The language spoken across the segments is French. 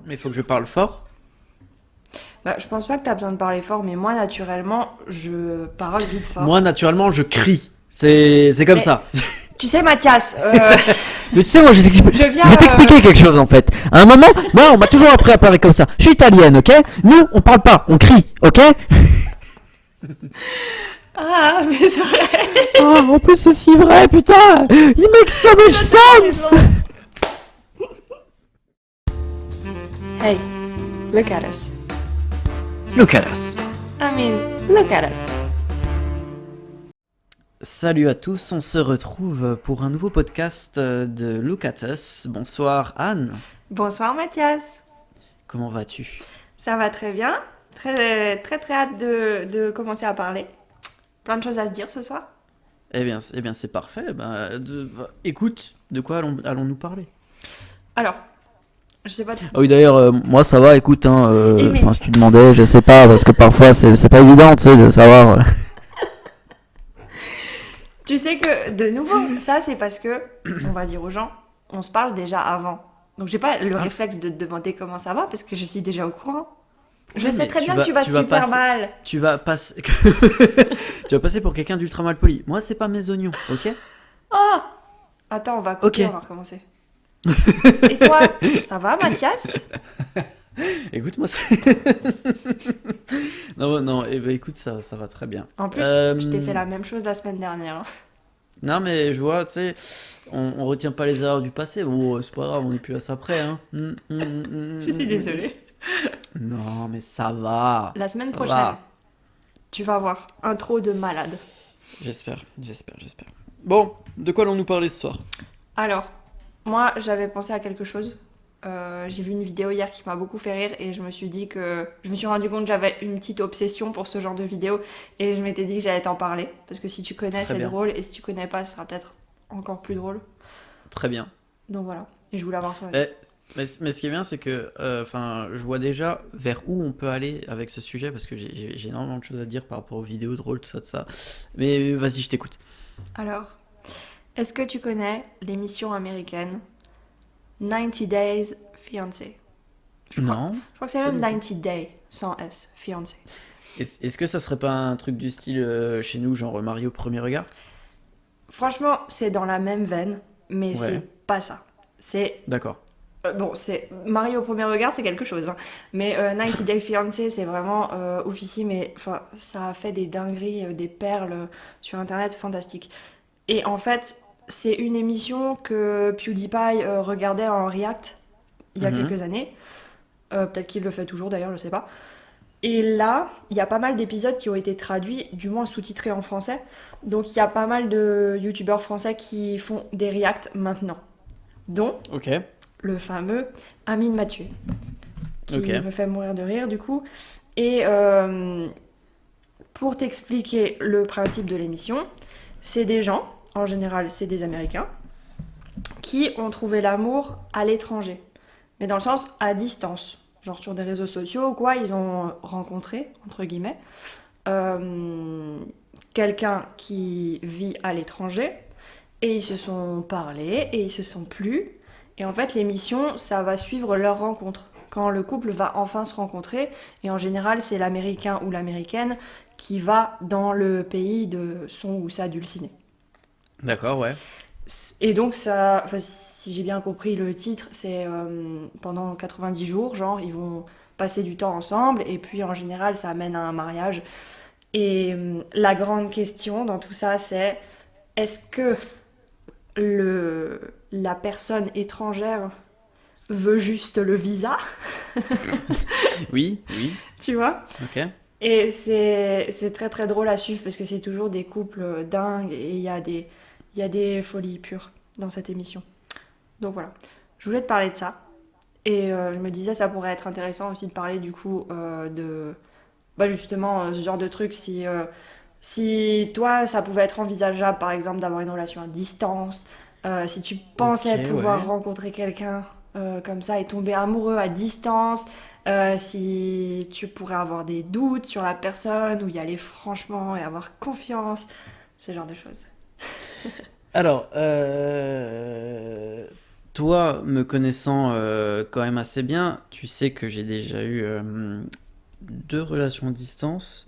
Mais il faut que je parle fort. Bah, je pense pas que t'as besoin de parler fort, mais moi, naturellement, je parle vite fort. Moi, naturellement, je crie. C'est comme Mais ça. tu sais, Mathias, Mais tu sais, moi, je je viens. vais t'expliquer quelque chose en fait. À un moment, moi, on m'a toujours appris à parler comme ça. Je suis italienne, ok? Nous, on parle pas, on crie, ok? Ah, mais c'est vrai. Oh, en plus, c'est si vrai, putain! It makes so much T'as tellement sense! raison. Hey, look at us. Look at us. I mean, look at us. Salut à tous, on se retrouve pour un nouveau podcast de Look at Us. Bonsoir Anne, Bonsoir, Mathias. comment vas-tu? Ça va très bien. Très, très, très hâte de commencer à parler. Plein de choses à se dire ce soir. Eh bien c'est parfait. Écoute, de quoi allons-nous parler? Alors, je sais pas. Ah oui d'ailleurs, moi ça va, écoute, hein, Eh, mais si tu demandais, je sais pas, parce que parfois c'est pas évident, tu sais, de savoir. tu sais que, de nouveau, ça c'est parce que, on va dire aux gens, on se parle déjà avant. Donc j'ai pas le Ah, réflexe de te demander comment ça va parce que je suis déjà au courant. Je ouais, sais mais très bien que tu vas tu vas super passer, mal. tu vas passer, tu vas passer pour quelqu'un d'ultra mal poli. Moi c'est pas mes oignons, ok? Ah, attends, on va Ok. couper, on va recommencer. Et toi, ça va, Mathias? Écoute, moi c'est... Non, non, écoute, ça va très bien. En plus, je t'ai fait la même chose la semaine dernière, hein. Non, mais je vois, tu sais, on retient pas les erreurs du passé. Bon, c'est pas grave, on est plus à ça près, hein. Je suis désolée. Non, mais ça va. La semaine Ça prochaine, va. tu vas voir, intro de malade. J'espère. Bon, de quoi allons-nous parler ce soir? Alors, moi, j'avais pensé à quelque chose. J'ai vu une vidéo hier qui m'a beaucoup fait rire et je me suis rendu compte que j'avais une petite obsession pour ce genre de vidéo et je m'étais dit que j'allais t'en parler parce que si tu connais, Très c'est bien, drôle et si tu connais pas, ce sera peut-être encore plus drôle. très bien. Donc voilà. Et je voulais avoir ton Eh, avis. mais ce qui est bien, c'est que, enfin, je vois déjà vers où on peut aller avec ce sujet parce que j'ai énormément de choses à dire par rapport aux vidéos drôles, tout ça. Mais vas-y, je t'écoute. Alors, est-ce que tu connais l'émission américaine 90 Days Fiancé? Je crois. Non, Je crois que c'est pas même du tout. 90 Day sans S, Fiancé. Est-ce que ça serait pas un truc du style chez nous, genre Mario au premier regard? Franchement, c'est dans la même veine, mais c'est Ouais, pas ça. C'est d'accord. bon, c'est Mario au premier regard, c'est quelque chose, hein. Mais 90 Day Fiancé, c'est vraiment oufissime mais enfin, ça a fait des dingueries, des perles sur internet fantastiques. Et en fait, c'est une émission que PewDiePie regardait en React il y a Mhm. quelques années. Peut-être qu'il le fait toujours d'ailleurs, je sais pas. Et là, il y a pas mal d'épisodes qui ont été traduits, du moins sous-titrés en français. Donc il y a pas mal de youtubeurs français qui font des reacts maintenant. Dont Ok, le fameux Amine Mathieu, ok. qui me fait mourir de rire du coup. Et pour t'expliquer le principe de l'émission, c'est des gens, en général c'est des Américains, qui ont trouvé l'amour à l'étranger. Mais dans le sens à distance. Genre sur des réseaux sociaux ou quoi, ils ont rencontré, entre guillemets, euh, quelqu'un qui vit à l'étranger et ils se sont parlé et ils se sont plu. Et en fait, l'émission, ça va suivre leur rencontre. Quand le couple va enfin se rencontrer, et en général, c'est l'américain ou l'américaine qui va dans le pays de son ou sa dulcinée. D'accord, ouais. Et donc, ça, enfin, si j'ai bien compris le titre, c'est pendant 90 jours, genre, ils vont passer du temps ensemble, et puis en général, ça amène à un mariage. Et la grande question dans tout ça, c'est est-ce que la personne étrangère veut juste le visa, Oui, oui, tu vois? ok. Et c'est très très drôle à suivre parce que c'est toujours des couples dingues et il y a des folies pures dans cette émission. Donc voilà, je voulais te parler de ça. Et je me disais ça pourrait être intéressant aussi de parler du coup de bah justement ce genre de truc si toi ça pouvait être envisageable par exemple d'avoir une relation à distance, si tu Ok, pensais pouvoir ouais. rencontrer quelqu'un comme ça et tomber amoureux à distance, si tu pourrais avoir des doutes sur la personne ou y aller franchement et avoir confiance, ce genre de choses. Alors, toi, me connaissant quand même assez bien, tu sais que j'ai déjà eu 2 relations à distance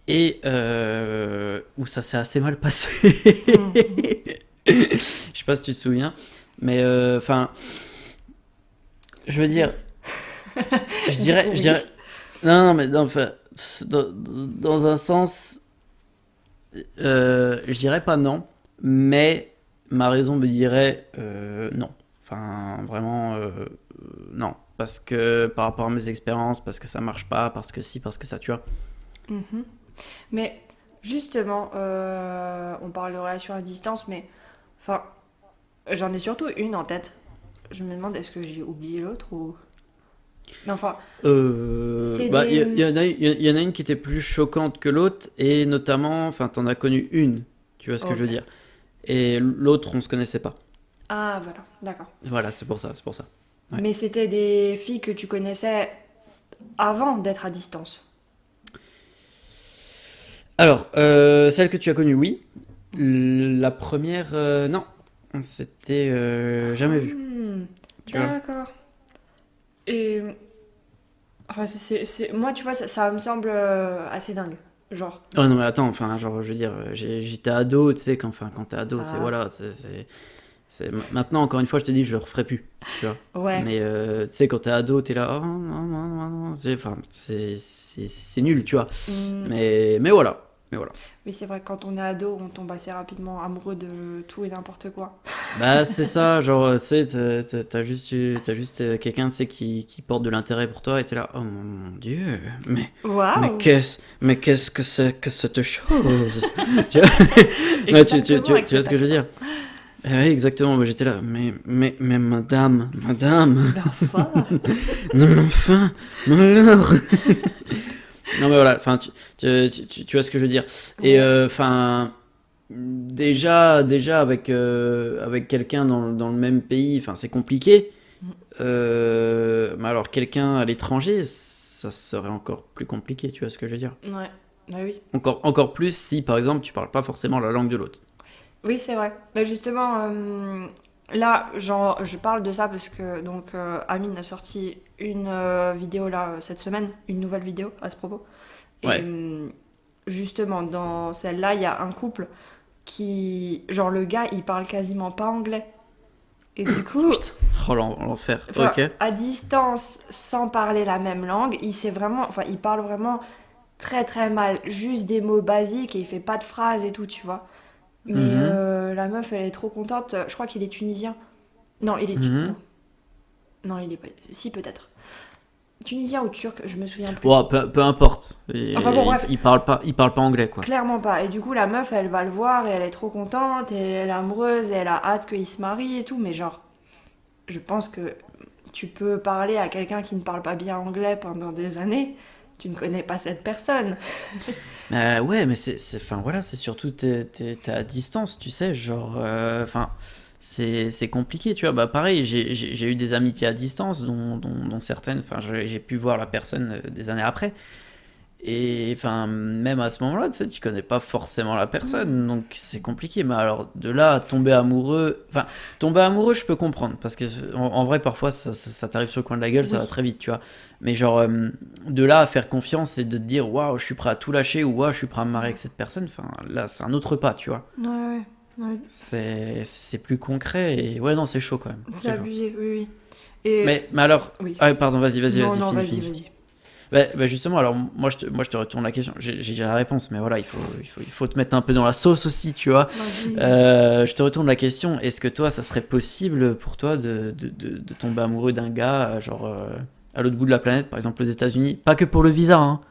et où ça s'est assez mal passé. Mhm. Je sais pas si tu te souviens, mais enfin, je veux dire, je Du dirais, coup, je oui. dirais, non, non, mais non, enfin, dans un sens, je dirais pas non, mais ma raison me dirait non. Enfin, vraiment, non. Parce que par rapport à mes expériences, parce que ça marche pas, parce que si, parce que ça, tu vois. Mhm. Mais justement, on parle de relations à distance, mais enfin, j'en ai surtout une en tête. Je me demande est-ce que j'ai oublié l'autre ou. Mais enfin, c'est Bah, des. il y en a une qui était plus choquante que l'autre, et notamment, enfin, t'en as connu une, tu vois ce que je Ok. veux dire. Et l'autre, on se connaissait pas. Ah, voilà, d'accord. Voilà, c'est pour ça, c'est pour ça. Ouais. Mais c'était des filles que tu connaissais avant d'être à distance. Alors, celle que tu as connue, oui. La première, non. On s'était jamais vu, Hmm, tu vois. d'accord. Et. Enfin, moi, tu vois, ça me semble assez dingue. Genre. Oh non, mais attends, enfin, genre, je veux dire, j'étais ado, tu sais, quand t'es ado, c'est Ah, voilà, maintenant, encore une fois, je te dis, je le referai plus, tu vois. ouais. Mais tu sais, quand t'es ado, t'es là, oh non, non, non, non, enfin, c'est nul, tu vois. Hmm, Mais voilà, mais voilà. oui, c'est vrai que quand on est ado, on tombe assez rapidement amoureux de tout et n'importe quoi. Bah, c'est ça, genre, tu sais, t'as juste quelqu'un, tu sais, qui porte de l'intérêt pour toi, et t'es là, oh mon Dieu, Waouh! mais qu'est-ce que c'est que cette chose? Tu vois, ouais, Exactement, avec tu vois cet ce que je veux accent. dire? Oui, exactement, moi, j'étais là, mais madame, Mais enfin! non, mais enfin, mais alors? Non, mais voilà, enfin, tu vois ce que je veux dire. Et Ouais. enfin, déjà avec quelqu'un dans le même pays, enfin, c'est compliqué. Mais alors, quelqu'un à l'étranger, ça serait encore plus compliqué, tu vois ce que je veux dire. Ouais. Bah oui. Encore plus si, par exemple, tu parles pas forcément la langue de l'autre. Oui, c'est vrai. Bah justement, là, genre, je parle de ça parce que donc Amine a sorti une vidéo là cette semaine, une nouvelle vidéo à ce propos. Et Ouais. justement, dans celle-là, il y a un couple qui, genre, le gars, il parle quasiment pas anglais. Et du coup, Putain, oh l'enfer. enfin, Ok. à distance, sans parler la même langue, il sait vraiment, enfin, il parle vraiment très très mal, juste des mots basiques et il fait pas de phrases et tout, tu vois. Mais Mhm. la meuf, elle est trop contente. Je crois qu'il est tunisien. Non, Mhm. non, non, il est pas. Si, peut-être. Tunisien ou turc, je me souviens plus. Bon, peu importe. Enfin bon, bref, Il parle pas anglais, quoi. clairement pas. Et du coup, la meuf, elle va le voir et elle est trop contente et elle est amoureuse et elle a hâte qu'il se marie et tout. Mais genre, je pense que tu peux parler à quelqu'un qui ne parle pas bien anglais pendant des années. Tu ne connais pas cette personne. Ouais, mais enfin voilà, c'est surtout t'es à distance, tu sais, genre, enfin, c'est compliqué, tu vois. Bah pareil, j'ai eu des amitiés à distance, dont certaines, enfin, j'ai pu voir la personne des années après. Et enfin, même à ce moment-là, tu sais, tu connais pas forcément la personne, donc c'est compliqué. Mais alors, de là à tomber amoureux, enfin, tomber amoureux, je peux comprendre, parce que en vrai, parfois, ça t'arrive sur le coin de la gueule, ça va Oui. très vite, tu vois. Mais genre, de là à faire confiance et de te dire, waouh, je suis prêt à tout lâcher, ou waouh, je suis prêt à me marier avec cette personne, enfin, là, c'est un autre pas, tu vois. Ouais, ouais, ouais. C'est plus concret, et ouais, non, c'est chaud quand même, C'est c'est chaud. abusé, oui, oui. Et. Mais alors, Oui. ah, pardon, Non, vas-y, non, finis, vas-y, finis. vas-y. Bah, justement, alors moi je te retourne la question. J'ai déjà la réponse, mais voilà, il faut te mettre un peu dans la sauce aussi, tu vois. Vas-y. Je te retourne la question. Est-ce que toi, ça serait possible pour toi de tomber amoureux d'un gars, genre à l'autre bout de la planète, par exemple aux États-Unis? Pas que pour le visa, hein.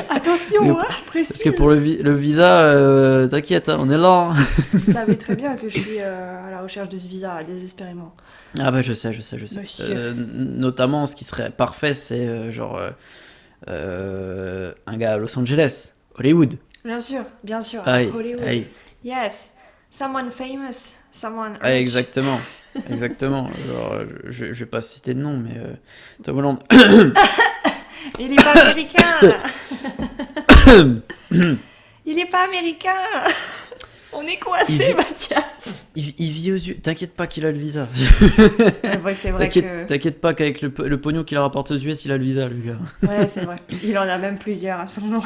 Attention, hein, Parce que précise. pour le visa, t'inquiète, hein, on est là, hein. Vous savez très bien que je suis à la recherche de ce visa, désespérément. Ah bah je sais. Monsieur. Notamment, ce qui serait parfait, c'est genre un gars à Los Angeles, Hollywood. Bien sûr, Aïe, Hollywood. aïe. Yes. Someone famous, someone Ouais, rich. exactement. Exactement. Genre, je vais pas citer de nom, mais Tom Holland. Il est pas américain. Il est pas américain. On est Il coincé, vit, Mathias. il vit aux yeux. T'inquiète pas qu'il a le visa. Ouais, c'est vrai que... T'inquiète pas qu'avec le pognon qu'il rapporte aux US, il a le visa, le gars. Ouais, c'est vrai. Il en a même plusieurs à son nom.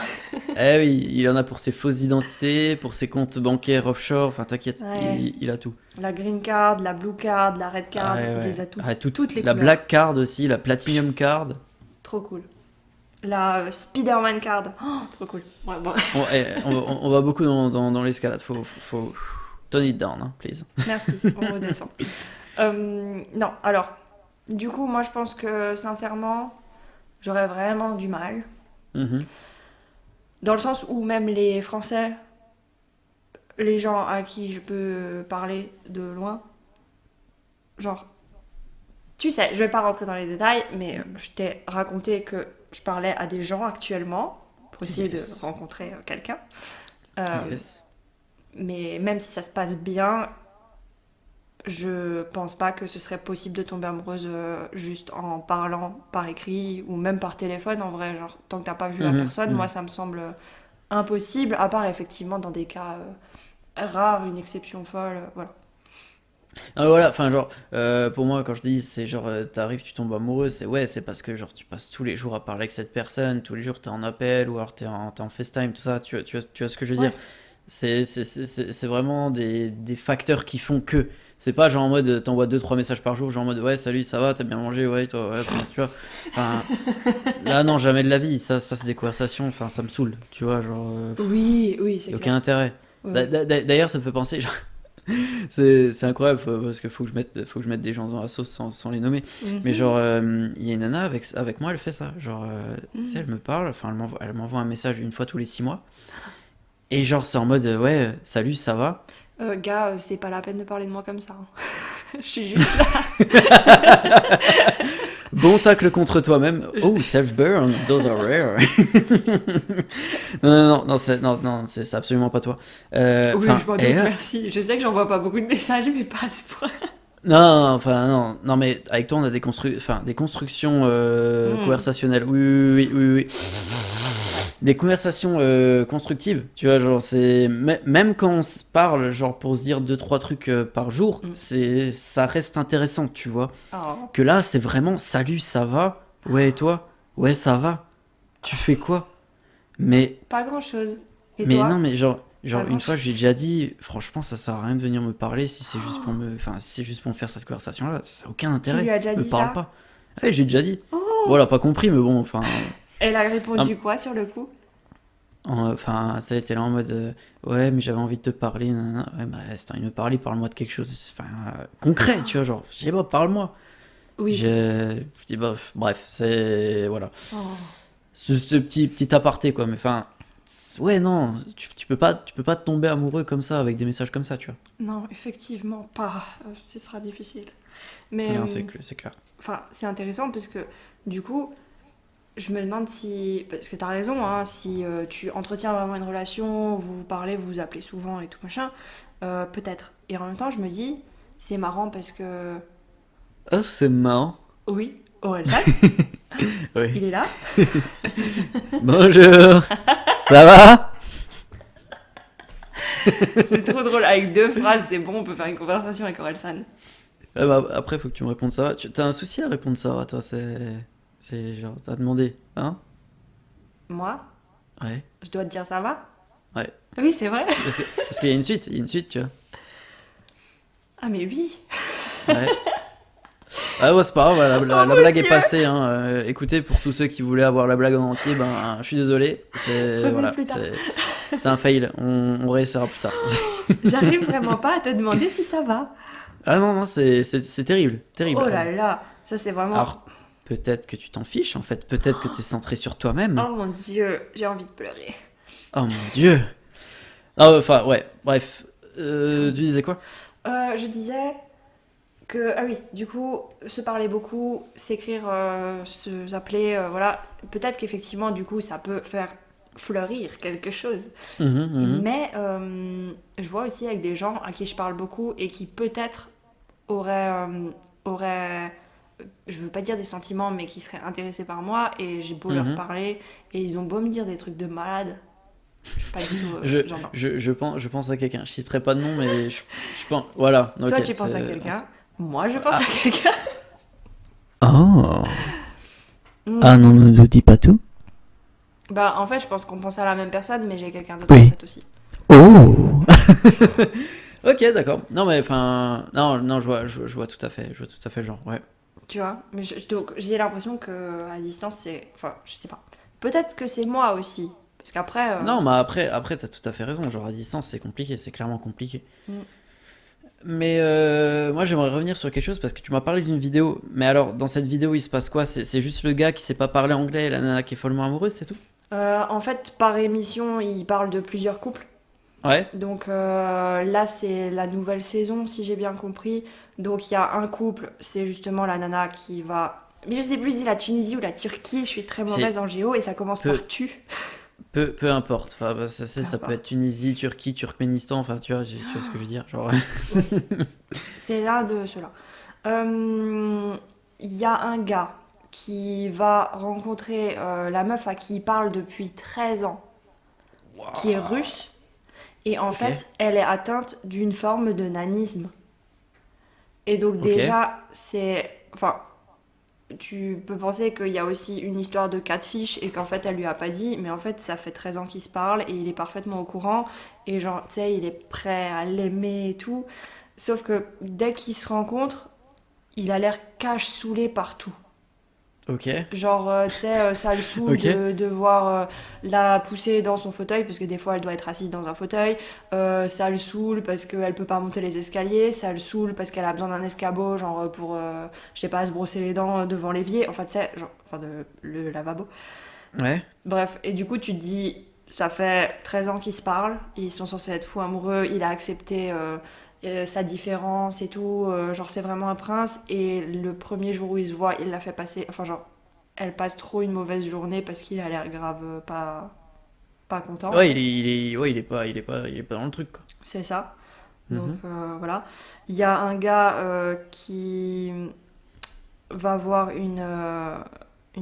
Eh oui, il en a pour ses fausses identités, pour ses comptes bancaires offshore. Enfin, t'inquiète, Ouais. il a tout. La green card, la blue card, la red Ah, card, ouais, il ouais. les a toutes. Ah, Toutes les la couleurs. black card aussi, la platinum card. Trop cool. La Spider-Man card. Oh, trop cool. Ouais, bon. On va beaucoup dans l'escalade. Faut tone it down, hein, please. Merci, on redescend. Non, alors, du coup, moi je pense que sincèrement, j'aurais vraiment du mal. Mhm. Dans le sens où même les Français, les gens à qui je peux parler de loin, genre, tu sais, je vais pas rentrer dans les détails, mais je t'ai raconté que je parlais à des gens actuellement pour essayer Yes. de rencontrer quelqu'un. Euh, Yes. Mais même si ça se passe bien, je pense pas que ce serait possible de tomber amoureuse juste en parlant par écrit ou même par téléphone en vrai. Genre, tant que t'as pas vu la Mhm, personne, mhm. moi ça me semble impossible, à part effectivement dans des cas rares, une exception folle, voilà. Ah, voilà, enfin, genre, pour moi, quand je dis c'est genre, t'arrives, tu tombes amoureux, c'est ouais, c'est parce que genre, tu passes tous les jours à parler avec cette personne, tous les jours t'es en appel ou alors t'es en FaceTime, tout ça, tu vois ce que je veux dire? Ouais. C'est vraiment des facteurs qui font que. C'est pas genre en mode t'envoies deux trois messages par jour, genre en mode ouais, salut, ça va, t'as bien mangé, ouais, toi, ouais, comment tu vois. Enfin, là, non, jamais de la vie, ça c'est des conversations, enfin, ça me saoule, tu vois, genre, Oui, oui, c'est y a aucun clair. intérêt. Ouais, ouais. D'ailleurs, ça me fait penser, genre, c'est incroyable parce qu'il faut que je mette des gens dans la sauce sans les nommer. Mais Mhm. genre, il y a une nana avec moi, elle fait ça. Genre, tu sais, Mhm. elle me parle, enfin, elle m'envoie un message une fois tous les 6 mois. Et genre, c'est en mode, ouais, salut, ça va? Gars, c'est pas la peine de parler de moi comme ça, hein. Je suis juste là. Bon tacle contre toi-même. Oh, self-burn, those are rare. Non, c'est absolument pas toi. Oui, Enfin, je m'en elle est doute, là. merci. Je sais que j'envoie pas beaucoup de messages, mais pas à ce point. Non, mais avec toi, on a des constructions Hmm. conversationnelles. Oui. Des conversations constructives, tu vois, genre, même quand on se parle, genre, pour se dire deux, trois trucs par jour, Hmm. ça reste intéressant, tu vois. Oh. Que là, c'est vraiment, salut, ça va? Ouais, et toi? Ouais, ça va. Tu fais quoi? Mais, Pas grand-chose. Et mais non, toi? mais Pas genre une fois, je lui ai grand-chose. déjà dit, franchement, ça sert à rien de venir me parler si c'est juste pour enfin, si c'est juste pour me faire cette conversation-là, ça n'a aucun Tu lui intérêt. as déjà Me dit parle ça? pas. Ouais, j'ai déjà dit. Bon, Oh. elle a pas compris, mais bon, enfin, Elle a ah, répondu quoi sur le coup? enfin, ça a été là en mode, ouais, mais j'avais envie de te parler. Nanana. Ouais, bah, si t'as envie de me parler, parle-moi de quelque chose, enfin, concret, tu vois, genre, je sais pas, parle-moi. Oui. Je dis, bah, bref, c'est, voilà. Oh. Ce petit aparté, quoi, mais enfin, ouais, non, tu peux pas tomber amoureux comme ça, avec des messages comme ça, tu vois. Non, effectivement, pas. Ce sera difficile. Mais, Non, c'est clair. enfin, c'est intéressant parce que, du coup, je me demande si... Parce que t'as raison, hein, si tu entretiens vraiment une relation, vous vous parlez, vous vous appelez souvent et tout machin, peut-être. Et en même temps, je me dis, c'est marrant parce que... Ah, c'est marrant. Oui, Orelsan, Oui. il est là. Bonjour. Ça va? C'est trop drôle. Avec deux phrases, c'est bon, on peut faire une conversation avec Orelsan. Ah bah, après, faut que tu me répondes ça va. T'as un souci à répondre ça va, toi, c'est genre, t'as demandé, hein? Moi, Ouais. je dois te dire ça va? Ouais. Oui, c'est vrai. Parce qu'il y a une suite, tu vois. Ah, mais oui. Ouais. Ah ouais, c'est pas grave, Oh la mon blague est Dieu. passée, hein. Écoutez, pour tous ceux qui voulaient avoir la blague en entier, ben, je suis désolé. Revenez Voilà, plus tard. c'est un fail. On réessayera plus tard. J'arrive vraiment pas à te demander si ça va. Ah non, c'est terrible, terrible. Oh là là, ça c'est vraiment... Alors, peut-être que tu t'en fiches, en fait. Peut-être que t'es centré sur toi-même. Oh mon Dieu, j'ai envie de pleurer. Oh mon dieu. Ah, enfin, ouais, bref. Tu disais quoi? Je disais que... Ah oui, du coup, se parler beaucoup, s'écrire, s'appeler, voilà. Peut-être qu'effectivement, du coup, ça peut faire fleurir quelque chose. Mhm. Mais je vois aussi avec des gens à qui je parle beaucoup et qui peut-être auraient, je veux pas dire des sentiments, mais qui seraient intéressés par moi et j'ai beau leur Mhm. parler et ils ont beau me dire des trucs de malade. Pas du tout. Genre, non. Je pense à quelqu'un. Je citerai pas de nom, mais je pense. Voilà. Toi, Ok, tu penses à c'est- quelqu'un. Moi, je pense à quelqu'un. Oh. Hmm. Ah non, ne dis pas tout. Bah, en fait, je pense qu'on pense à la même personne, mais j'ai quelqu'un d'autre Oui. en tête aussi. Oh. Ok, d'accord. Non, mais enfin. Non, je vois tout à fait. Je vois tout à fait le genre, ouais. Tu vois, mais donc j'ai l'impression que à distance c'est, enfin, je sais pas. Peut-être que c'est moi aussi, parce qu'après, Non, mais après t'as tout à fait raison. Genre, à distance, c'est compliqué. C'est clairement compliqué. Mm. Mais moi, j'aimerais revenir sur quelque chose parce que tu m'as parlé d'une vidéo. Mais alors, dans cette vidéo, il se passe quoi? C'est juste le gars qui sait pas parler anglais et la nana qui est follement amoureuse, c'est tout? En fait, par émission, il parle de plusieurs couples. Ouais. Donc là, c'est la nouvelle saison, si j'ai bien compris. Donc il y a un couple, c'est justement la nana qui va. Mais je sais plus si c'est la Tunisie ou la Turquie, je suis très mauvaise C'est en géo et ça commence peu, par tu. peu importe. Enfin, bah, Peu ça peut importe. être Tunisie, Turquie, Turkménistan. Enfin, tu vois ce que je veux dire. Genre, C'est l'un de ceux-là. Il y a un gars qui va rencontrer la meuf à qui il parle depuis 13 ans, qui est russe. Et en ok. fait, elle est atteinte d'une forme de nanisme. Et donc Ok. déjà, c'est... Enfin, tu peux penser qu'il y a aussi une histoire de catfish et qu'en fait, elle lui a pas dit. Mais en fait, ça fait 13 ans qu'ils se parlent et il est parfaitement au courant. Et genre, tu sais, il est prêt à l'aimer et tout. Sauf que dès qu'ils se rencontrent, il a l'air cache saoulé partout. Ok. Genre, tu sais, ça le saoule Ok. de voir la pousser dans son fauteuil, parce que des fois elle doit être assise dans un fauteuil. Ça le saoule parce qu'elle peut pas monter les escaliers. Ça le saoule parce qu'elle a besoin d'un escabeau, genre pour, je sais pas, se brosser les dents devant l'évier. Enfin, tu sais, genre, enfin, le lavabo. Ouais. Bref, et du coup, tu te dis, ça fait 13 ans qu'ils se parlent, ils sont censés être fous amoureux, il a accepté sa différence et tout, genre c'est vraiment un prince, et le premier jour où ils se voient, il l'a fait passer, enfin genre, elle passe trop une mauvaise journée parce qu'il a l'air grave pas content en Ouais, fait. ouais, il est pas dans le truc, quoi. C'est ça. Donc Mhm. voilà. Il y a un gars qui va voir une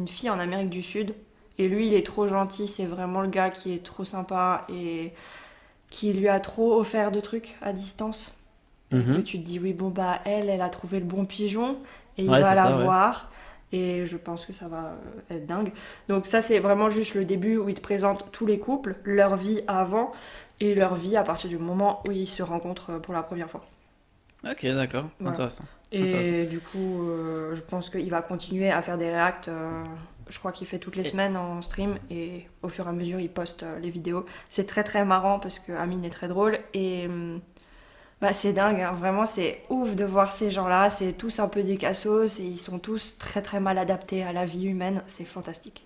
fille en Amérique du Sud. Et lui, il est trop gentil. C'est vraiment le gars qui est trop sympa et qui lui a trop offert de trucs à distance. Et que Mhm. tu te dis, oui, bon, bah, elle a trouvé le bon pigeon et il Ouais, va c'est la ça, ouais. voir. Et je pense que ça va être dingue. Donc, ça, c'est vraiment juste le début où il te présente tous les couples, leur vie avant et leur vie à partir du moment où ils se rencontrent pour la première fois. Ok, d'accord. Voilà. Intéressant. Intéressant. Et du coup, je pense qu'il va continuer à faire des reacts. Je crois qu'il fait toutes les Et- semaines en stream et au fur et à mesure, il poste les vidéos. C'est très très marrant parce que Amine est très drôle et bah, c'est dingue. Hein. Vraiment, c'est ouf de voir ces gens-là. C'est tous un peu des cassos et ils sont tous très très mal adaptés à la vie humaine. C'est fantastique.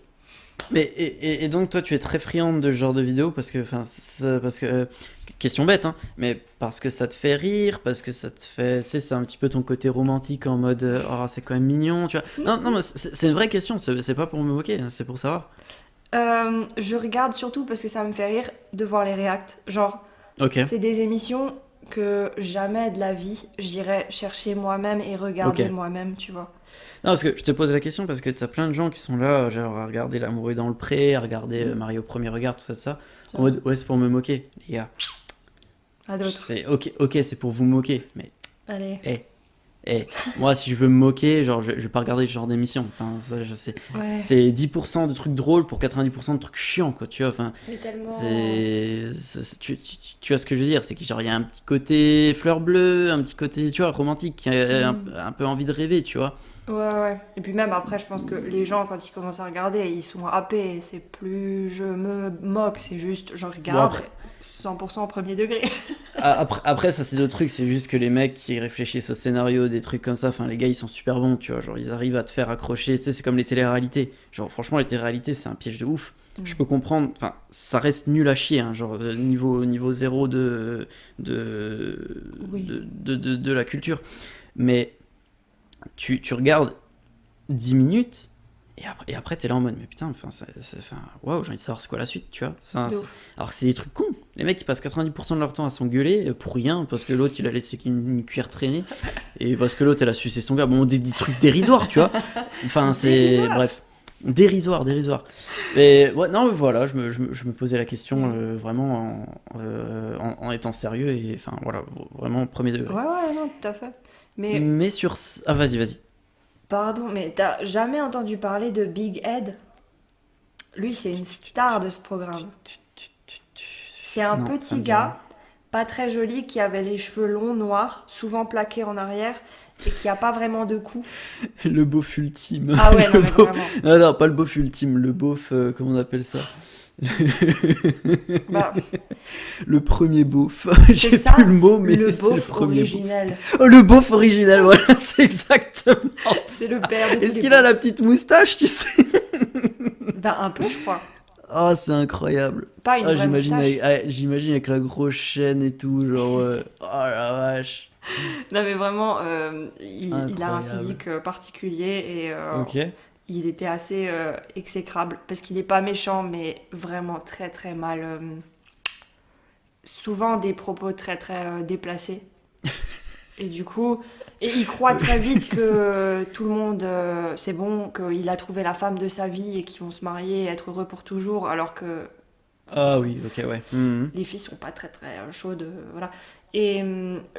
Mais et donc toi tu es très friande de ce genre de vidéo parce que parce que question bête hein, mais parce que ça te fait rire, parce que ça te fait, tu sais, c'est un petit peu ton côté romantique en mode oh c'est quand même mignon, tu vois. Non mais c'est une vraie question, c'est pas pour me moquer, hein, c'est pour savoir. Je regarde surtout parce que ça me fait rire de voir les reacts. Genre, Ok. c'est des émissions que jamais de la vie j'irai chercher moi-même et Ok. regarder moi-même, tu vois. Non, parce que je te pose la question parce que t'as plein de gens qui sont là, genre à regarder L'amour est dans le pré, à regarder Mario au premier regard, tout ça, en mode ouais, c'est pour me moquer, les gars. À d'autres. C'est ok, c'est pour vous moquer, mais Allez. eh, moi si je veux me moquer, genre je vais pas regarder ce genre d'émission, enfin, ça, je sais. Ouais. C'est 10% de trucs drôles pour 90% de trucs chiants, quoi, tu vois, enfin, Mais tellement. tu vois ce que je veux dire, c'est qu'il genre, il y a un petit côté fleur bleue, un petit côté, tu vois, romantique, qui a un peu envie de rêver, tu vois. Ouais. Et puis même après, je pense que les gens, quand ils commencent à regarder, ils sont happés. C'est plus je me moque, c'est juste je Bon, regarde 100% au premier degré. après, ça c'est d'autres trucs, c'est juste que les mecs qui réfléchissent au scénario, des trucs comme ça, enfin les gars ils sont super bons, tu vois, genre ils arrivent à te faire accrocher, tu sais, c'est comme les téléréalités. Genre franchement les téléréalités c'est un piège de ouf. Je peux comprendre, enfin ça reste nul à chier, hein, genre niveau zéro Oui. de la culture. Mais tu regardes 10 minutes et après t'es là en mode mais putain, enfin waouh, j'ai envie de savoir c'est quoi la suite, tu vois. De ouf. Alors que c'est des trucs cons. Les mecs ils passent 90% de leur temps à s'engueuler pour rien, parce que l'autre il a laissé une cuillère traîner et parce que l'autre elle a sucé son gars. Bon, des trucs dérisoires, tu vois. Enfin c'est Dérisoire. bref. Dérisoire, dérisoire. Mais ouais, non, mais voilà, je me posais la question vraiment en étant sérieux et enfin voilà, vraiment premier degré. Ouais, non, tout à fait. Mais, Mais ah, vas-y. pardon, mais t'as jamais entendu parler de Big Ed? Lui, c'est une star de ce programme. C'est un Non, ça petit me dit rien. gars, pas très joli, qui avait les cheveux longs, noirs, souvent plaqués en arrière, et qui a pas vraiment de cou. Le beauf ultime. Ah ouais, non, Le mais beauf- vraiment. Non, non, pas le beauf ultime, le beauf, comment on appelle ça? Bah, Le premier beauf. c'est J'ai ça, plus le mot, mais le c'est le beauf premier beauf. originel. Oh, le beauf original, voilà, c'est exactement C'est ça. le père de tous Est-ce les qu'il a beaufs. la petite moustache, tu sais? Ben, un peu, je crois. Oh, c'est incroyable. Pas une Ah, vraie moustache. j'imagine avec la grosse chaîne et tout, genre, oh la vache. Non, mais vraiment, il a un Incroyable. physique particulier et Ok. il était assez exécrable parce qu'il n'est pas méchant, mais vraiment très très mal. Souvent des propos très très déplacés. Et du coup, il croit très vite que tout le monde, c'est bon, qu'il a trouvé la femme de sa vie et qu'ils vont se marier et être heureux pour toujours, alors que Ah oui, ok, ouais. Mhm. les filles sont pas très très chaudes, voilà. Et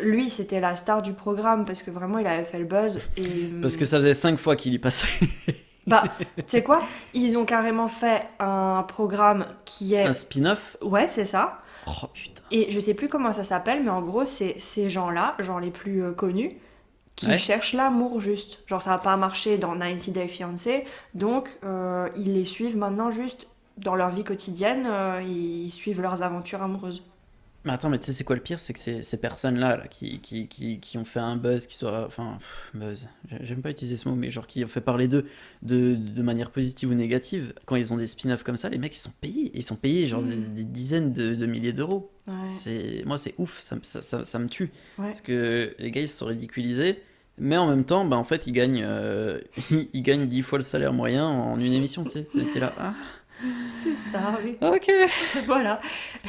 lui, c'était la star du programme parce que vraiment, il avait fait le buzz. Et Parce que ça faisait 5 fois qu'il y passait. bah, tu sais quoi? Ils ont carrément fait un programme qui est, Un spin-off. ouais, c'est ça. Oh putain. Et je sais plus comment ça s'appelle, mais en gros, c'est ces gens-là, genre les plus connus, qui Ouais. cherchent l'amour juste. Genre, ça n'a pas marché dans 90 Day Fiancé, donc ils les suivent maintenant juste dans leur vie quotidienne, ils suivent leurs aventures amoureuses. Mais attends, mais tu sais, c'est quoi le pire? C'est que ces personnes-là là, qui ont fait un buzz, qui soit. Enfin, buzz. J'aime pas utiliser ce mot, mais genre qui ont fait parler d'eux de manière positive ou négative. Quand ils ont des spin-offs comme ça, les mecs, ils sont payés. Ils sont payés genre des dizaines de milliers d'euros. Ouais, Moi, c'est ouf. Ça me tue. ouais. Parce que les gars, ils se sont ridiculisés. Mais en même temps, bah, en fait, ils gagnent, ils gagnent 10 fois le salaire moyen en une émission, tu sais. C'était là. Ah, C'est ça, oui. ok. Voilà.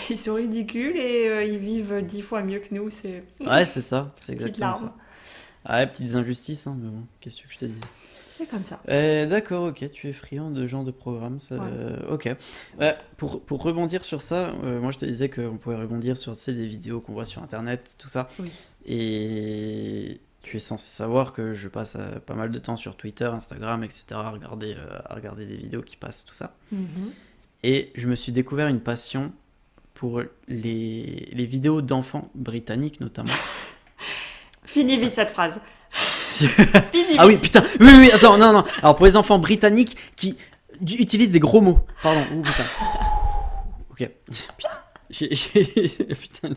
Ils sont ridicules et ils vivent 10 fois mieux que nous, c'est Ouais, c'est ça. C'est petite exactement larme. ça. Ouais, petites injustices, hein, mais bon, qu'est-ce que je te dis. C'est comme ça. D'accord, ok, tu es friand de genre de programme, ça, Ouais. ok. Ouais, pour rebondir sur ça, moi je te disais qu'on pouvait rebondir sur tu sais, des vidéos qu'on voit sur internet, tout ça. Oui. Et tu es censé savoir que je passe pas mal de temps sur Twitter, Instagram, etc. À regarder des vidéos qui passent, tout ça. Et je me suis découvert une passion pour les vidéos d'enfants britanniques notamment. Finis vite cette phrase. Finis Ah oui, vite. putain, oui, attends, non. Alors pour les enfants britanniques qui utilisent des gros mots. Pardon, oh putain. Ok, putain. Putain.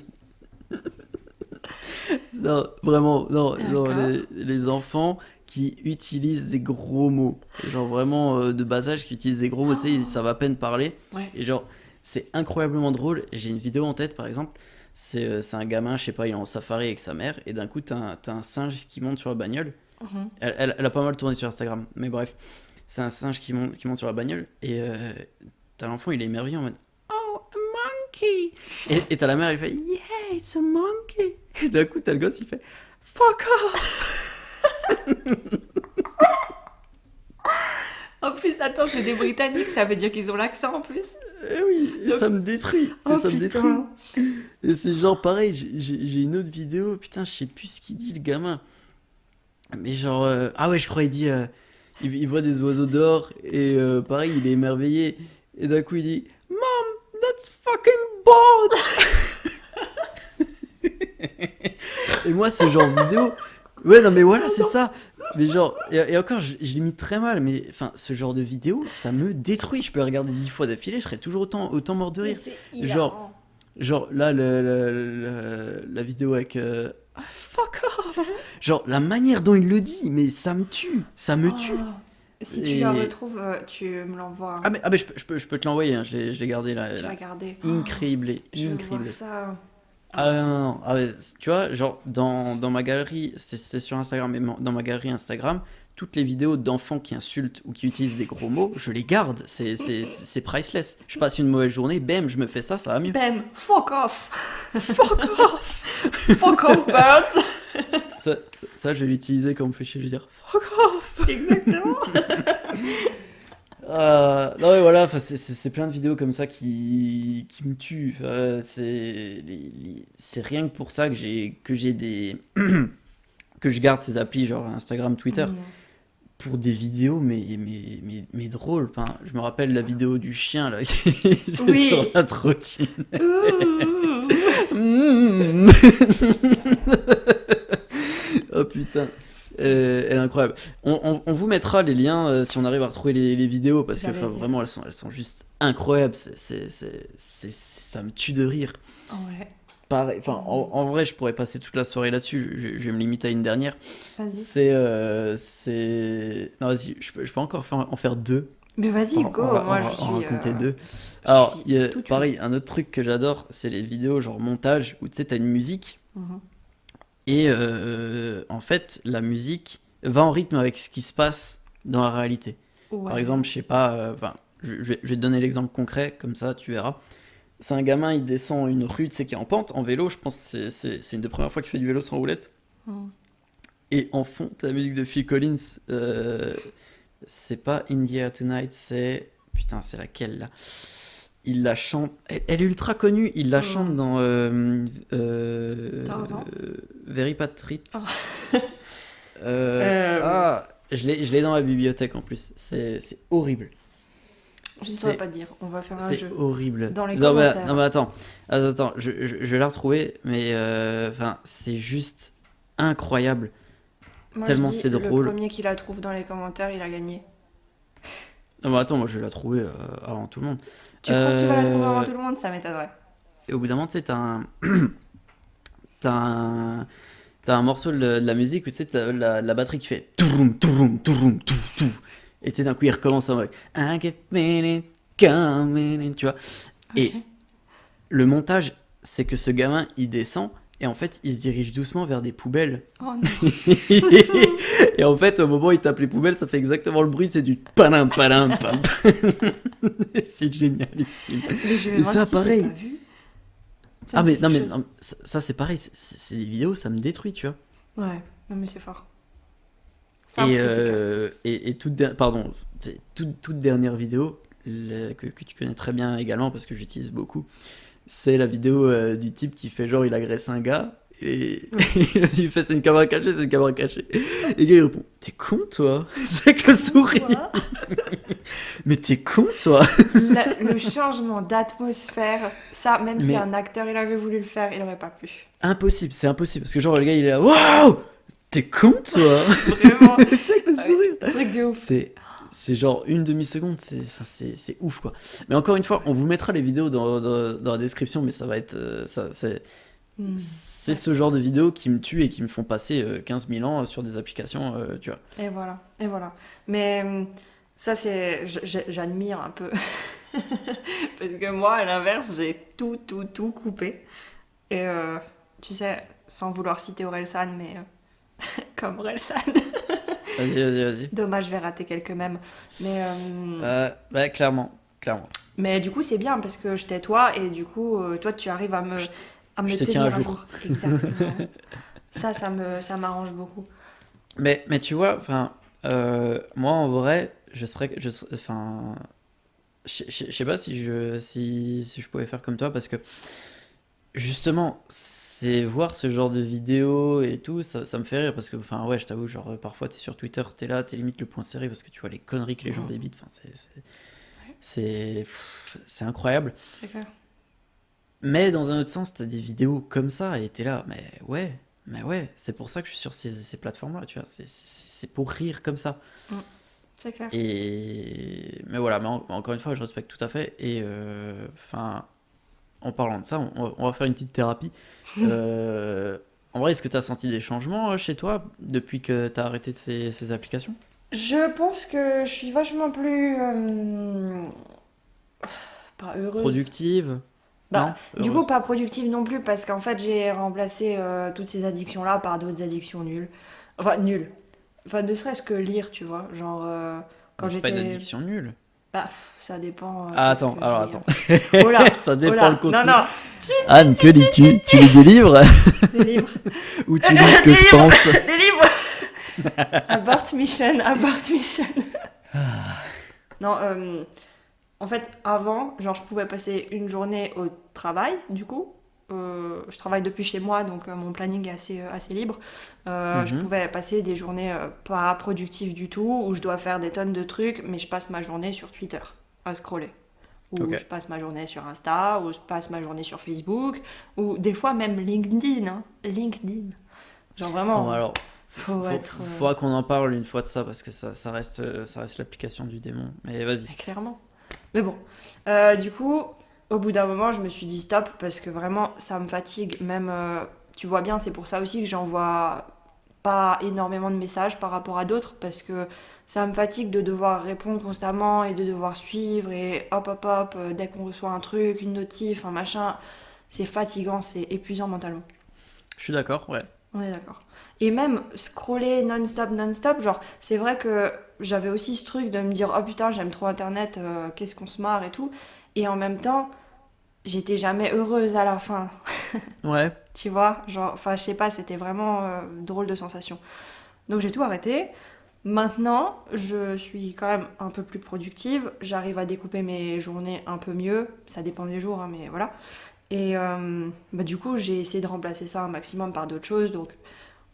Non, vraiment, non, D'accord. les enfants qui utilisent des gros mots. Genre vraiment de bas âge qui utilisent des gros mots, tu sais, ils savent à peine parler. Ouais. Et genre, c'est incroyablement drôle. Et j'ai une vidéo en tête, par exemple. C'est un gamin, je sais pas, il est en safari avec sa mère. Et d'un coup, t'as un singe qui monte sur la bagnole. Mhm. Elle a pas mal tourné sur Instagram. Mais bref, c'est un singe qui monte sur la bagnole. Et t'as l'enfant, il est émerveillé en mode Oh, a monkey! Et t'as la mère, elle fait Yeah, it's a monkey! Et d'un coup, t'as le gosse, il fait Fuck off! En plus, attends, c'est des Britanniques, ça veut dire qu'ils ont l'accent en plus. Oui, et Donc- ça me détruit. Oh, ça me détruit. putain. Et c'est genre pareil, j'ai une autre vidéo, putain, je sais plus ce qu'il dit le gamin. Mais genre, ah ouais, je crois il dit, il voit des oiseaux dehors et pareil, il est émerveillé. Et d'un coup, il dit, Mom, that's fucking boats! Et moi, ce genre de vidéo, ouais, non, mais voilà, c'est ça. Mais genre, et encore, je l'imite très mal, mais enfin, ce genre de vidéo, ça me détruit. Je peux la regarder 10 fois d'affilée, je serais toujours autant mort de rire. C'est hilarant. Genre là, la vidéo avec ah, fuck off! Genre la manière dont il le dit, mais ça me tue, ça me tue. Si tu Et- la retrouves, tu me l'envoies. Ah mais je peux te l'envoyer, hein, je l'ai gardé là. Tu là. vas garder. Incriblé, Je veux incriblé. voir ça. Ah non, ah, ouais, tu vois, genre dans ma galerie, c'est sur Instagram, mais dans ma galerie Instagram, toutes les vidéos d'enfants qui insultent ou qui utilisent des gros mots, je les garde, c'est priceless. Je passe une mauvaise journée, bam, je me fais ça va mieux. Bam, fuck off. Fuck off. Fuck off, birds. Ça, je vais l'utiliser quand on me fait chier, je vais dire fuck off! Exactement. Non mais voilà, enfin, c'est plein de vidéos comme ça qui me tuent. C'est rien que pour ça que j'ai des que je garde ces applis genre Instagram, Twitter Mm. pour des vidéos mais drôles. Enfin, je me rappelle la vidéo du chien là, c'est Oui. sur la trottinette. Ouh. Mmh. Oh putain. Elle est incroyable. On vous mettra les liens si on arrive à retrouver les vidéos parce que J'allais enfin, dire. vraiment elles sont juste incroyables. Ça me tue de rire. Ouais, Pareil, enfin, en vrai, je pourrais passer toute la soirée là-dessus. Je vais me limiter à une dernière. vas-y. Non, vas-y, je peux encore en faire deux. Mais vas-y, go, On va moi je suis. raconter deux. Alors, suis il y a, tout pareil, un autre truc que j'adore, c'est les vidéos genre montage où tu sais, t'as une musique Mhm. et en fait, la musique va en rythme avec ce qui se passe dans la réalité. Ouais. Par exemple, je sais pas, enfin, je vais te donner l'exemple concret, comme ça tu verras. C'est un gamin, il descend une rue, tu sais, qui est en pente, en vélo, je pense que c'est une des premières fois qu'il fait du vélo sans roulette. Mhm. Et en fond, t'as la musique de Phil Collins, c'est pas In the Air Tonight, c'est... Putain, c'est laquelle là? Il la chante, elle est ultra connue, il la chante dans Tarzan. Very Bad Trip. Oh. Je l'ai dans la bibliothèque en plus, c'est horrible. Je ne saurais C'est- pas te dire, on va faire un C'est jeu. horrible. Dans les Non, mais- commentaires. non, mais attends, je vais la retrouver, mais enfin, c'est juste incroyable. Moi, tellement je dis, c'est drôle. Le premier qui la trouve dans les commentaires, il a gagné. Non, mais attends, moi je vais la trouver avant tout le monde. Tu crois que tu vas la trouver Euh, avant tout le monde? Ça m'étonnerait. Et au bout d'un moment, tu sais, t'as un morceau de la musique où tu sais, t'as la batterie qui fait touroum, touroum, touroum, tou, tou. Et tu sais, d'un coup, il recommence en mode I get it coming in, tu vois. Et Ok. le montage, c'est que ce gamin, il descend et en fait, il se dirige doucement vers des poubelles. Oh non. Et en fait, au moment où il tape les poubelles, ça fait exactement le bruit, c'est du padam, padam, pam. C'est génialissime. Mais je vais Et voir ça, si j'ai pareil. pas vu. Ah, Ça me mais dit non, mais, quelque non, mais ça, c'est pareil, c'est des vidéos, ça me détruit, tu vois. chose. Ouais, non mais c'est fort. Simple, Et, efficace. toute dernière vidéo que tu connais très bien également parce que j'utilise beaucoup, c'est la vidéo du type qui fait genre il agresse un gars et il fait c'est une caméra cachée, c'est une caméra cachée. Et le gars il répond t'es con toi? C'est que le sourire. Quoi Mais t'es con toi? Le changement d'atmosphère, ça, même si Mais- un acteur il avait voulu le faire, il aurait pas pu. Impossible, c'est impossible parce que genre le gars il est là waouh t'es con toi? Vraiment. C'est que le sourire. Truc de ouf. C'est genre une demi-seconde, c'est ouf quoi. Mais encore une fois, on vous mettra les vidéos dans la description, mais ça va être. Hmm. C'est ce genre de vidéos qui me tuent et qui me font passer 15 000 ans sur des applications, tu vois. Et voilà, et voilà. Mais ça, c'est. J'admire un peu. Parce que moi, à l'inverse, j'ai tout coupé. Et tu sais, sans vouloir citer Orelsan, mais comme Orelsan. Vas-y. Dommage, je vais rater quelques mèmes. Mais, Bah, clairement. mais du coup, c'est bien parce que je t'ai toi et du coup, toi, tu arrives à me je te tenir tiens à à jour. jour. Exactement. ça m'arrange beaucoup. Mais tu vois, enfin, moi en vrai, enfin, je sais pas si je pouvais faire comme toi parce que justement, c'est voir ce genre de vidéos et tout, ça me fait rire parce que, enfin, ouais, je t'avoue, genre, parfois t'es sur Twitter, t'es là, t'es limite le point serré parce que tu vois les conneries que les gens débitent, enfin, c'est incroyable. C'est clair. Mais dans un autre sens, t'as des vidéos comme ça et t'es là, mais ouais, c'est pour ça que je suis sur ces plateformes-là, tu vois, c'est pour rire comme ça. C'est clair. Mais voilà, mais encore une fois, je respecte tout à fait et, enfin. En parlant de ça, on va faire une petite thérapie. En vrai, est-ce que tu as senti des changements chez toi depuis que tu as arrêté ces applications? Je pense que je suis vachement plus. Pas heureuse. Productive? Bah, Non? Du Heureuse? coup, pas productive non plus, parce qu'en fait, j'ai remplacé toutes ces addictions-là par d'autres addictions nulles. Enfin, nulles. Enfin, ne serait-ce que lire, tu vois. Genre, quand Mais c'est pas une j'étais. addiction nulle. Bah, ça dépend. Ah, qu'est-ce attends, que je alors lis. attends. Oh là, Ça dépend oh là. le contenu. Non, non, Anne, que lis-tu? Tu lis des livres? des livres. Ou tu lis ce que Des je livres. pense? Des livres. Abort mission, abort mission. Non, en fait, avant, genre, je pouvais passer une journée au travail, du coup. Je travaille depuis chez moi, donc mon planning est assez libre. Je Mhm. pouvais passer des journées pas productives du tout, où je dois faire des tonnes de trucs, mais je passe ma journée sur Twitter à scroller. Ou Ok. je passe ma journée sur Insta, ou je passe ma journée sur Facebook, ou des fois même LinkedIn. Hein. LinkedIn. Genre Bon, vraiment, alors, faut être. faudra qu'on en parle une fois de ça parce que ça reste l'application du démon. Mais vas-y. Mais clairement. Mais bon, du coup, au bout d'un moment, je me suis dit stop parce que vraiment, ça me fatigue. Même, tu vois bien, c'est pour ça aussi que j'envoie pas énormément de messages par rapport à d'autres parce que ça me fatigue de devoir répondre constamment et de devoir suivre et hop hop hop, dès qu'on reçoit un truc, une notif, un machin, c'est fatigant, c'est épuisant mentalement. Je suis d'accord, ouais. On est d'accord. Et même scroller non-stop, non-stop, genre, c'est vrai que j'avais aussi ce truc de me dire, oh putain, j'aime trop Internet, qu'est-ce qu'on se marre et tout. Et en même temps, j'étais jamais heureuse à la fin, Ouais. tu vois. Genre, enfin, je sais pas, c'était vraiment drôle de sensation. Donc j'ai tout arrêté. Maintenant, je suis quand même un peu plus productive. J'arrive à découper mes journées un peu mieux. Ça dépend des jours, hein, mais voilà. Et bah, du coup, j'ai essayé de remplacer ça un maximum par d'autres choses. Donc,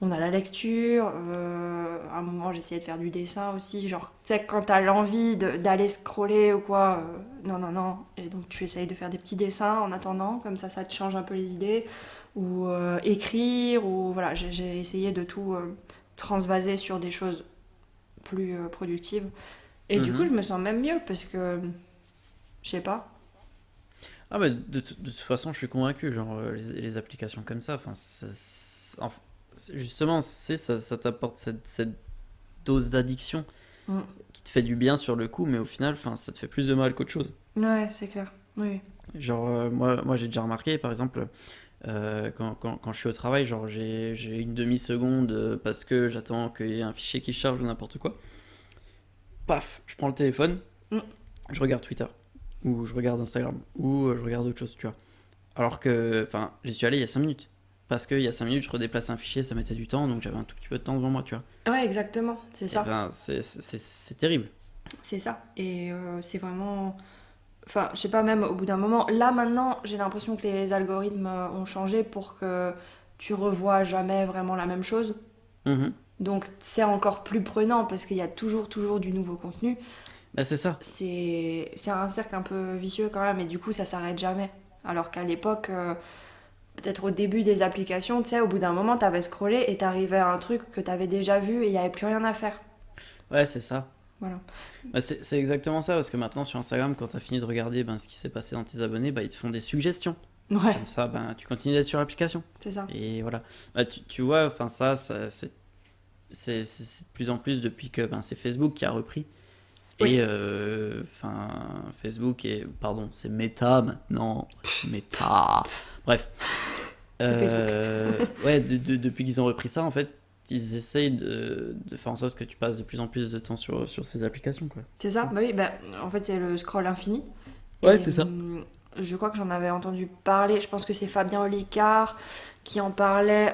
on a la lecture. À un moment, j'ai essayé de faire du dessin aussi. Genre, tu sais, quand t'as l'envie d'aller scroller ou quoi, non, non, non. Et donc, tu essayes de faire des petits dessins en attendant. Comme ça te change un peu les idées. Ou écrire. Ou voilà, j'ai essayé de tout transvaser sur des choses plus productives. Et du coup, je Mhm. me sens même mieux parce que, je sais pas. Ah, mais de toute façon, je suis convaincu. Genre, les applications comme ça, enfin, justement, ça t'apporte cette dose d'addiction Mm. qui te fait du bien sur le coup, mais au final, enfin, ça te fait plus de mal qu'autre chose. Ouais, c'est clair. Oui. Genre, moi j'ai déjà remarqué, par exemple, quand je suis au travail, genre, j'ai une demi-seconde parce que j'attends qu'il y ait un fichier qui charge ou n'importe quoi. Paf, je prends le téléphone, Mm. je regarde Twitter, ou je regarde Instagram, ou je regarde autre chose, tu vois. Alors que, enfin, j'y suis allé il y a 5 minutes. Parce qu'il y a 5 minutes, je redéplace un fichier, ça mettait du temps, donc j'avais un tout petit peu de temps devant moi, tu vois. Ouais, exactement. C'est Et ça. ben, c'est terrible. C'est ça. Et c'est vraiment. Enfin, je sais pas, même au bout d'un moment. Là, maintenant, j'ai l'impression que les algorithmes ont changé pour que tu revois jamais vraiment la même chose. Mhm. Donc, c'est encore plus prenant parce qu'il y a toujours, toujours du nouveau contenu. Bah, c'est ça. C'est un cercle un peu vicieux quand même. Et du coup, ça s'arrête jamais. Alors qu'à l'époque, peut-être au début des applications, tu sais, au bout d'un moment, t'avais scrollé et t'arrivais à un truc que t'avais déjà vu et il n'y avait plus rien à faire. Ouais, c'est ça. Voilà. Bah, c'est exactement ça, parce que maintenant sur Instagram, quand t'as fini de regarder ben, ce qui s'est passé dans tes abonnés, bah, ils te font des suggestions. Ouais, Comme ça, ben, tu continues d'être sur l'application. c'est ça. Et voilà. Bah, tu vois, enfin c'est de plus en plus depuis que ben, c'est Facebook qui a repris. Oui, Et enfin, Facebook et pardon, c'est Meta maintenant. Meta. Bref. c'est Facebook. Ouais, depuis qu'ils ont repris ça, en fait, ils essayent de faire en sorte que tu passes de plus en plus de temps sur ces applications, quoi. C'est ça, bah oui, bah, en fait c'est le scroll infini. Ouais, Et c'est ça. je crois que j'en avais entendu parler, je pense que c'est Fabien Olicard qui en parlait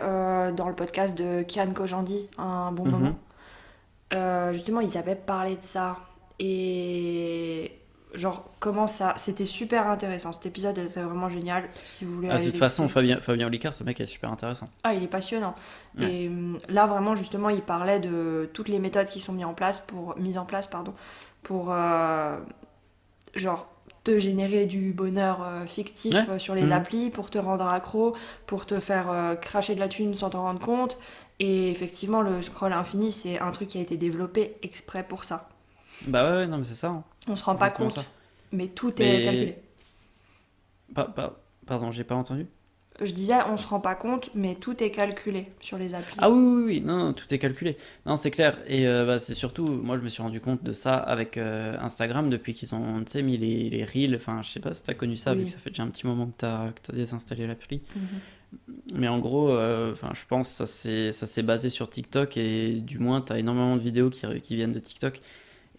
dans le podcast de Kian Kojandi un bon Mhm. moment. Justement, ils avaient parlé de ça. Et genre, comment ça. C'était super intéressant. Cet épisode était vraiment génial. Si vous voulez Ah, de aller toute façon, l'écouter. Fabien Olicard, ce mec est super intéressant. Ah, il est passionnant. Ouais. Et là, vraiment, justement, il parlait de toutes les méthodes qui sont mises en place, pardon, pour genre te générer du bonheur Ouais. fictif sur les Mhm. applis, pour te rendre accro, pour te faire cracher de la thune sans t'en rendre compte. Et effectivement, le scroll infini, c'est un truc qui a été développé exprès pour ça. Bah ouais, ouais, non, mais c'est ça, hein. On se rend pas Exactement ça. compte, mais tout est calculé. Mais. Pardon, j'ai pas entendu. Je disais, on se rend pas compte, mais tout est calculé sur les applis. Ah oui, oui, oui, non, non, tout est calculé. Non, c'est clair. Et bah, c'est surtout, moi je me suis rendu compte de ça avec Instagram depuis qu'ils ont, tu sais, mis les reels. Enfin, je sais pas si t'as connu ça, vu que Oui. ça fait déjà un petit moment que t'as désinstallé l'appli. Mhm. Mais en gros, enfin, je pense que ça s'est basé sur TikTok et du moins, t'as énormément de vidéos qui viennent de TikTok.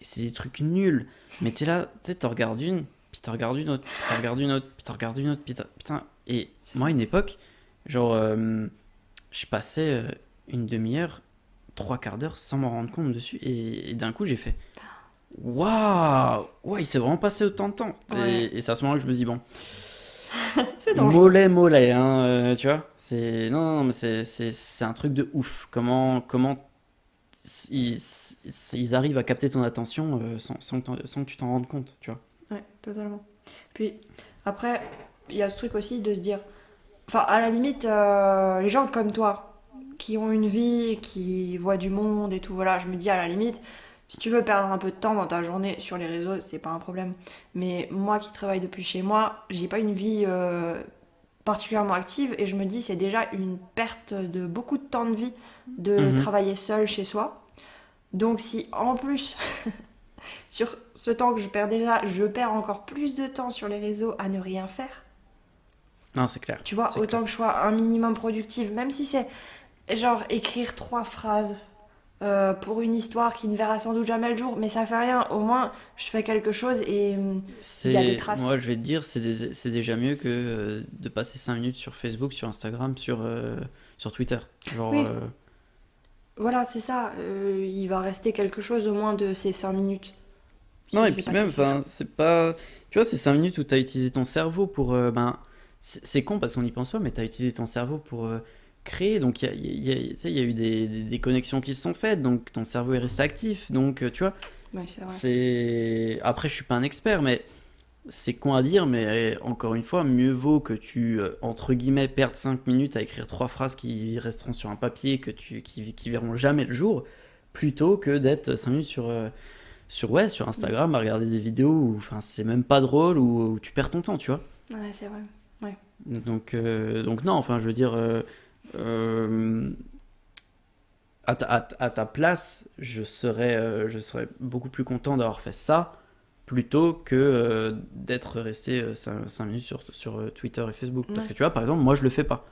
Et c'est des trucs nuls. Mais t'es là, tu sais, t'en regardes une, puis t'en regardes une autre, puis t'en regardes une autre, puis t'en regardes une autre, puis putain. Et C'est moi, à ça. une époque, genre, je passais une demi-heure, trois quarts d'heure sans m'en rendre compte dessus. Et d'un coup, j'ai fait. Waouh! Ouais, il s'est vraiment passé autant de temps. Ouais, Et c'est à ce moment-là que je me dis, bon, c'est dangereux. mollet, hein, tu vois? Non, mais c'est un truc de ouf. Ils, ils arrivent à capter ton attention sans que tu t'en rendes compte, tu vois? Ouais, totalement. Puis après, il y a ce truc aussi de se dire, enfin, à la limite, les gens comme toi, qui ont une vie, qui voient du monde et tout, voilà, je me dis à la limite, si tu veux perdre un peu de temps dans ta journée sur les réseaux, c'est pas un problème. Mais moi qui travaille depuis chez moi, j'ai pas une vie particulièrement active et je me dis c'est déjà une perte de beaucoup de temps de vie de Mhm. travailler seul chez soi. Donc si en plus sur ce temps que je perds déjà, je perds encore plus de temps sur les réseaux à ne rien faire. Non, c'est clair, Tu vois, c'est clair. autant que je sois un minimum productive, même si c'est genre écrire 3 phrases pour une histoire qui ne verra sans doute jamais le jour, mais ça fait rien. Au moins, je fais quelque chose et il y a des Moi, traces. je vais te dire, c'est déjà mieux que de passer 5 minutes sur Facebook, sur Instagram, sur Twitter. Genre, Oui, voilà, c'est ça. Il va rester quelque chose au moins de ces 5 minutes non, si et je vais puis pas même, s'écrire. enfin, c'est pas. Tu vois, c'est 5 minutes où tu as utilisé ton cerveau pour. Ben, c'est con parce qu'on n'y pense pas, mais tu as utilisé ton cerveau pour créer. Donc, tu sais, il y a eu des connexions qui se sont faites, donc ton cerveau est resté actif. Donc, tu vois, Oui, c'est vrai. c'est. Après, je suis pas un expert, mais c'est con à dire, mais encore une fois, mieux vaut que tu, entre guillemets, perdes 5 minutes à écrire 3 phrases qui resteront sur un papier qui verront jamais le jour, plutôt que d'être 5 minutes sur Mm. Instagram à regarder des vidéos où enfin, c'est même pas drôle, où tu perds ton temps, tu vois. Ouais, c'est vrai. Ouais. Donc non, enfin, je veux dire, euh, à ta place, je serais beaucoup plus content d'avoir fait ça plutôt que d'être resté 5 minutes sur Twitter et Facebook. Parce Ouais. que tu vois, par exemple, moi je le fais pas.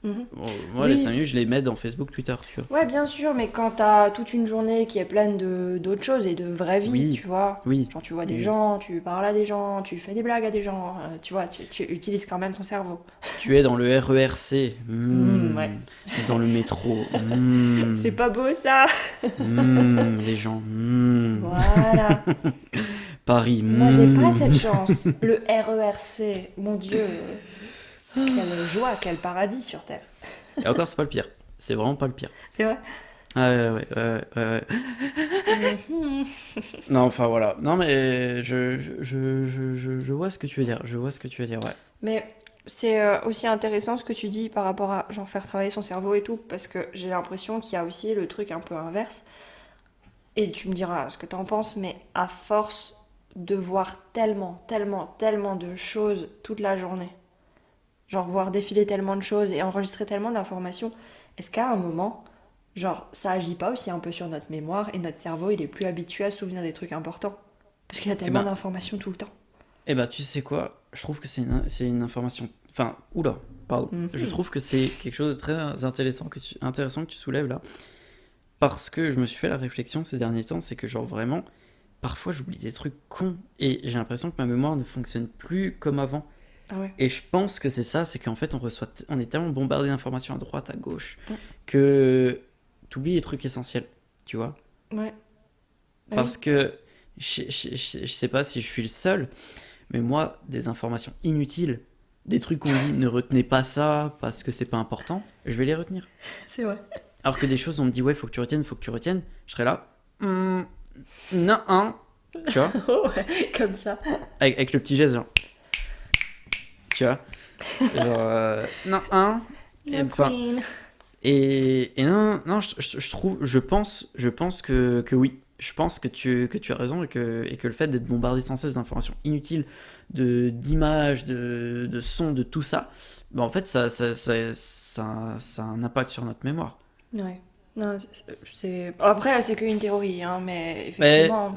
Mhm. Bon, moi, les 5 Oui, minutes, je les mets dans Facebook, Twitter, tu vois. ouais, bien sûr, mais quand t'as toute une journée qui est pleine de d'autres choses et de vraie vie, Oui, tu vois, oui, genre tu vois des oui. gens, tu parles à des gens, tu fais des blagues à des gens, tu vois, tu utilises quand même ton cerveau. Tu es dans le RERC, Ouais. dans le métro, C'est pas beau ça. les gens, Voilà. Paris, Moi, j'ai pas cette chance. Le RERC, mon Dieu, quelle joie, quel paradis sur Terre. Et encore, c'est pas le pire. C'est vraiment pas le pire. C'est vrai. Ah ouais, ouais, ouais, ouais, ouais. Mhm. Non, enfin voilà. Non, mais je vois ce que tu veux dire. Je vois ce que tu veux dire, ouais. Mais c'est aussi intéressant ce que tu dis par rapport à genre faire travailler son cerveau et tout, parce que j'ai l'impression qu'il y a aussi le truc un peu inverse. Et tu me diras ce que t'en penses, mais à force de voir tellement, tellement, tellement de choses toute la journée, genre voir défiler tellement de choses et enregistrer tellement d'informations, est-ce qu'à un moment, genre ça agit pas aussi un peu sur notre mémoire et notre cerveau il est plus habitué à se souvenir des trucs importants? Parce qu'il y a Eh tellement ben, d'informations tout le temps. tu sais quoi? Je trouve que c'est une information. Enfin, oula, pardon. Je Mhm. trouve que c'est quelque chose de très intéressant que tu soulèves là. Parce que je me suis fait la réflexion ces derniers temps, c'est que genre vraiment, parfois j'oublie des trucs cons et j'ai l'impression que ma mémoire ne fonctionne plus comme avant. Ah ouais. Et je pense que c'est ça, c'est qu'en fait on est tellement bombardé d'informations à droite, à gauche, Mm. que t'oublies les trucs essentiels, tu vois. Ouais. Ah oui. Parce que je sais pas si je suis le seul, mais moi, des informations inutiles, des trucs qu'on dit ne retenez pas ça parce que c'est pas important, je vais les retenir. C'est vrai. Alors que des choses, on me dit ouais, faut que tu retiennes, je serai là, non, hein, tu vois, Ouais, comme ça. avec le petit geste, genre, tu vois, genre, non, hein, No enfin, queen. et non, non, je pense que oui. Je pense que tu as raison et que le fait d'être bombardé sans cesse d'informations inutiles, d'images, de sons, de tout ça, bah en fait, ça a un impact sur notre mémoire. Ouais. Non, Après, c'est qu'une théorie, hein, mais Mais effectivement.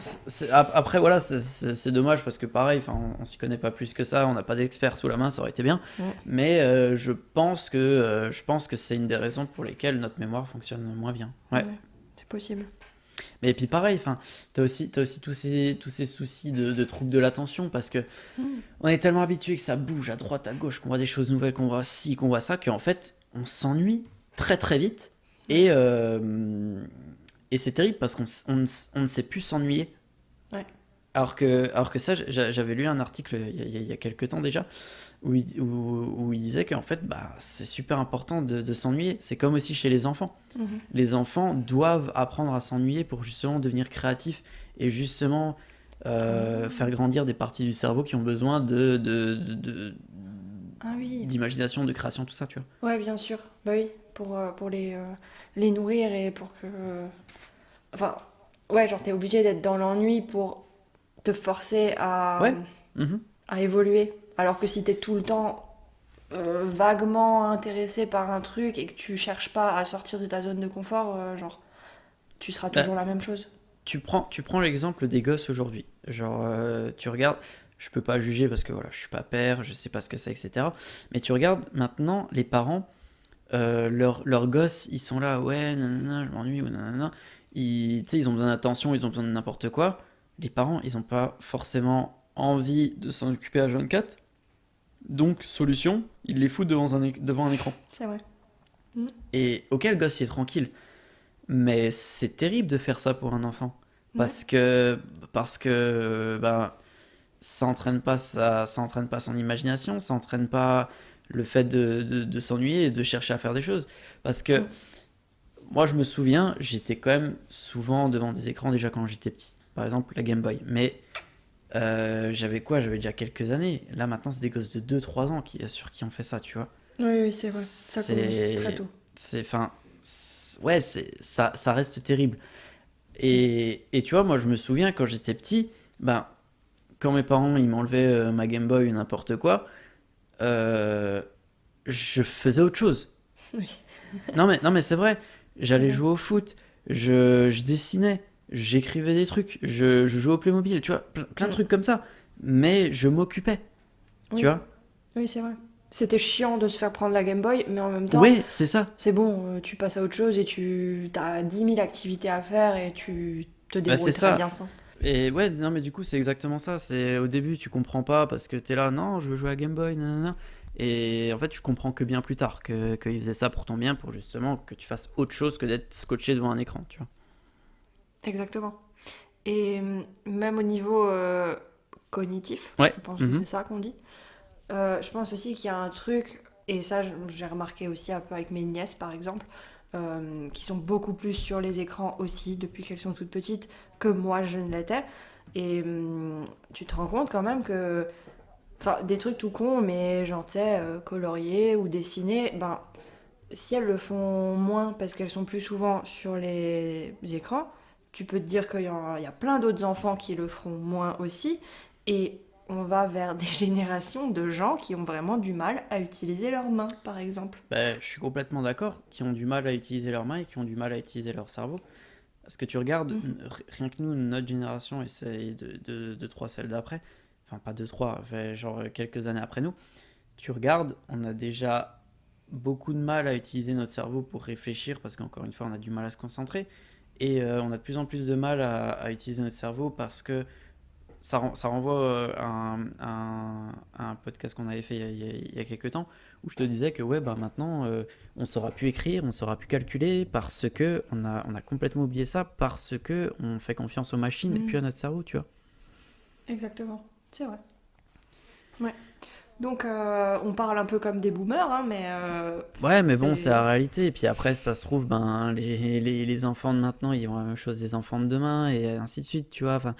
après, voilà, c'est dommage parce que pareil, enfin, on s'y connaît pas plus que ça, on n'a pas d'experts sous la main, ça aurait été bien. Mm. Mais je pense que c'est une des raisons pour lesquelles notre mémoire fonctionne moins bien. Ouais. Ouais, c'est possible. Mais puis pareil, enfin, t'as aussi tous ces soucis de troubles de l'attention parce que Mm. on est tellement habitué que ça bouge à droite, à gauche, qu'on voit des choses nouvelles, qu'on voit ci, qu'on voit ça, qu'en fait, on s'ennuie très très vite. Ouais. Et, euh, et c'est terrible parce on ne sait plus s'ennuyer. Ouais. Alors que ça, j'avais lu un article il y a quelques temps déjà, où il disait qu'en fait, bah, c'est super important de s'ennuyer. C'est comme aussi chez les enfants. Mhm. Les enfants doivent apprendre à s'ennuyer pour justement devenir créatifs et justement faire grandir des parties du cerveau qui ont besoin Ah oui, d'imagination, de création, tout ça, tu vois. ouais, bien sûr. Bah oui, pour les nourrir et pour que... Enfin, ouais, genre t'es obligé d'être dans l'ennui pour te forcer Ouais. Mhm. à évoluer. Alors que si t'es tout le temps vaguement intéressé par un truc et que tu cherches pas à sortir de ta zone de confort, genre, tu seras Bah, toujours la même chose. tu prends l'exemple des gosses aujourd'hui. Genre, tu regardes, je peux pas juger parce que voilà, je suis pas père, je sais pas ce que c'est, etc. Mais tu regardes maintenant, les parents, leurs gosses, ils sont là, ouais, nanana, je m'ennuie, ou nanana. Tu sais, ils ont besoin d'attention, ils ont besoin de n'importe quoi. Les parents, ils ont pas forcément envie de s'en occuper à 24. Donc, solution, ils les foutent devant un écran. C'est vrai. Mm. Et ok, le gosse, il est tranquille. Mais c'est terrible de faire ça pour un enfant. Ouais. Parce que ben, ça entraîne pas son imagination, ça entraîne pas le fait de s'ennuyer et de chercher à faire des choses. Parce que Mm. moi, je me souviens, j'étais quand même souvent devant des écrans déjà quand j'étais petit. Par exemple, la Game Boy. Mais j'avais quoi? J'avais déjà quelques années. Là, maintenant, c'est des gosses de 2 3 ans sur qui ont fait ça, tu vois. Oui, oui, c'est vrai. Ça commence très C'est. tôt. Enfin. Ouais, ça reste terrible. Et tu vois, moi, je me souviens quand j'étais petit, ben, quand mes parents ils m'enlevaient ma Game Boy ou n'importe quoi, euh, je faisais autre chose. Oui. Non, mais c'est vrai. J'allais Ouais. jouer au foot, je dessinais, j'écrivais des trucs, je jouais au Playmobil, tu vois, plein de Mm. trucs comme ça. Mais je m'occupais, tu Oui, vois. oui, c'est vrai. C'était chiant de se faire prendre la Game Boy, mais en même temps, Ouais, c'est ça. c'est bon, tu passes à autre chose et tu as 10 000 activités à faire et tu te Bah, c'est débrouilles très ça. bien sans. Et ouais, non, mais du coup, c'est exactement ça. C'est au début, tu comprends pas parce que t'es là, non, je veux jouer à Game Boy, nanana. Et en fait, tu comprends que bien plus tard qu'il faisait ça pour ton bien, pour justement que tu fasses autre chose que d'être scotché devant un écran, tu vois. Exactement. Et même au niveau cognitif, Ouais. je pense que c'est Mhm. ça qu'on dit. Je pense aussi qu'il y a un truc, et ça j'ai remarqué aussi un peu avec mes nièces par exemple, qui sont beaucoup plus sur les écrans aussi depuis qu'elles sont toutes petites que moi je ne l'étais. Et tu te rends compte quand même que, enfin des trucs tout cons, mais genre tu sais, colorier ou dessiner, ben si elles le font moins parce qu'elles sont plus souvent sur les écrans, tu peux te dire il y a plein d'autres enfants qui le feront moins aussi. Et on va vers des générations de gens qui ont vraiment du mal à utiliser leurs mains, par exemple. Bah, je suis complètement d'accord, qui ont du mal à utiliser leurs mains et qui ont du mal à utiliser leur cerveau. Parce que tu regardes, Mhm. rien que nous, notre génération, et c'est de trois celles d'après, enfin pas deux, trois, enfin, genre quelques années après nous, tu regardes, on a déjà beaucoup de mal à utiliser notre cerveau pour réfléchir parce qu'encore une fois, on a du mal à se concentrer. Et on a de plus en plus de mal à utiliser notre cerveau parce que ça renvoie à un podcast qu'on avait fait il y a quelques temps où je te disais que ouais, bah, maintenant, on saura plus écrire, on saura plus calculer parce que on a complètement oublié ça parce que on fait confiance aux machines et Mhm. puis à notre cerveau, tu vois. Exactement, c'est vrai. Ouais. Donc on parle un peu comme des boomers, hein, mais Ouais, mais bon, c'est c'est... la réalité. Et puis après, ça se trouve, ben, les enfants de maintenant, ils vont la même chose des enfants de demain, et ainsi de suite, tu vois. Enfin,